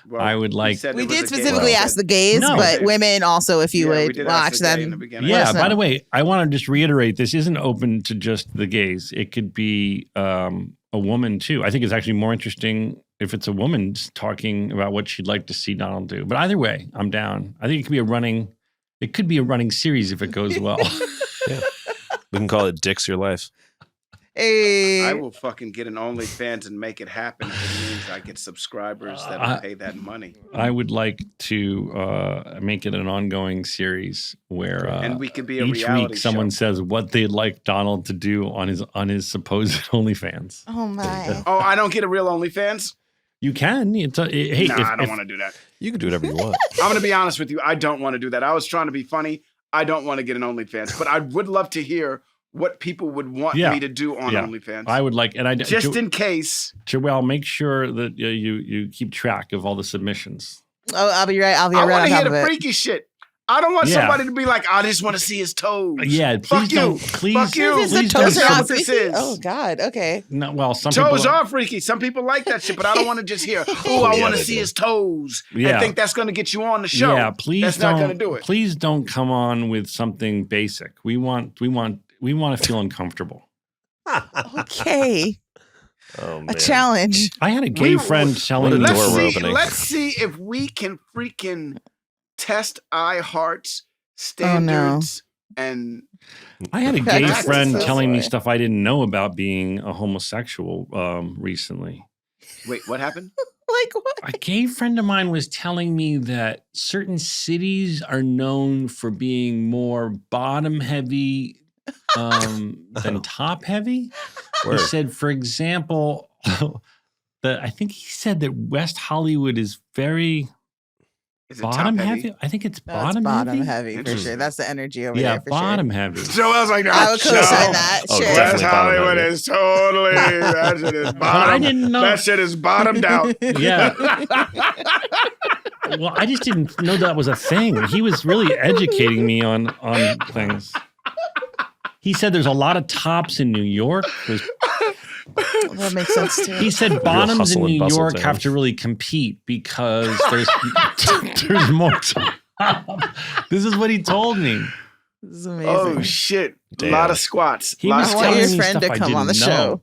Well, I would like. We did specifically ask the gays, but women also, if you would watch them. Yeah. By the way, I want to just reiterate: this isn't open to just the gays. It could be a woman too. I think it's actually more interesting if it's a woman talking about what she'd like to see Donald do. But either way, I'm down. I think it could be a running series if it goes well. Yeah. We can call it Dick's Your Life. Hey. I will fucking get an OnlyFans and make it happen if it means I get subscribers that will pay that money. I would like to make it an ongoing series where and we could be a each reality week someone show. says what they'd like Donald to do on his supposed OnlyFans. Oh my. Oh, I don't get a real OnlyFans? You can. Hey, I don't want to do that. You can do whatever you want. I'm going to be honest with you. I don't want to do that. I was trying to be funny. I don't want to get an OnlyFans, but I would love to hear what people would want me to do on OnlyFans. I would like, and in case. Joelle, make sure that you keep track of all the submissions. Oh, I'll be right. I want to hear the freaky shit. I don't want somebody to be like, I just want to see his toes. Yeah, please don't. Please, fuck you. Please toes don't. are not freaky? Oh God. Okay. No, well, some toes people are freaky. Some people like that shit, but I don't want to just hear, I want to see his toes. Yeah. And think that's going to get you on the show. Yeah, please that's don't. Not going to do it. Please don't come on with something basic. We want to feel uncomfortable. Okay. Oh, man. A challenge. I had a gay friend telling me let's see if we can freaking test iHeart's standards and I had a gay friend telling me stuff I didn't know about being a homosexual recently. Wait, what happened? Like what? A gay friend of mine was telling me that certain cities are known for being more bottom heavy than top heavy. He said, for example, I think he said that West Hollywood is very bottom heavy. I think it's bottom heavy for sure. That's the energy over there. Yeah, for bottom sure. heavy. So I was like, I would co-sign that. Oh, sure. West Hollywood is totally that shit is bottom. I didn't know that shit is bottomed out. Yeah. Well, I just didn't know that was a thing. He was really educating me on things. He said there's a lot of tops in New York. That makes sense too. He said bottoms in New York have to really compete because there's more top. This is what he told me. This is amazing. Oh shit! Damn. A lot of squats. He was I want telling your me friend stuff to I come on the didn't show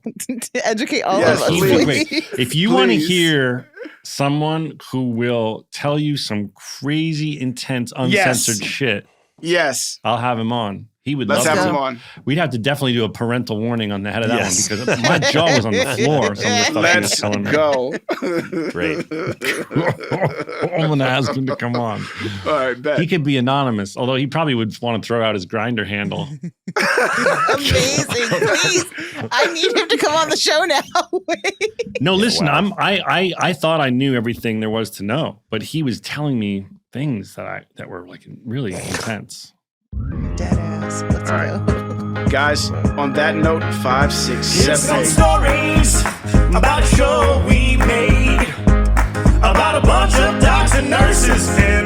to educate all of us. Wait. Please. If you want to hear someone who will tell you some crazy, intense, uncensored shit, yes, I'll have him on. He would Let's love have to. him on. We'd have to definitely do a parental warning on the head of that one because my jaw was on the floor. Some of the stuff he was Let's telling me. go. Great. I'm gonna ask him to come on. All right, bet. He could be anonymous, although he probably would want to throw out his Grindr handle. Amazing. Please. I need him to come on the show now. No, listen, Wow. I thought I knew everything there was to know, but he was telling me things that were like really intense. Dead ass. Let's go. Guys, on that note, 5, 6, Here's 7, some 8. stories about a show we made. about a bunch of docs and nurses and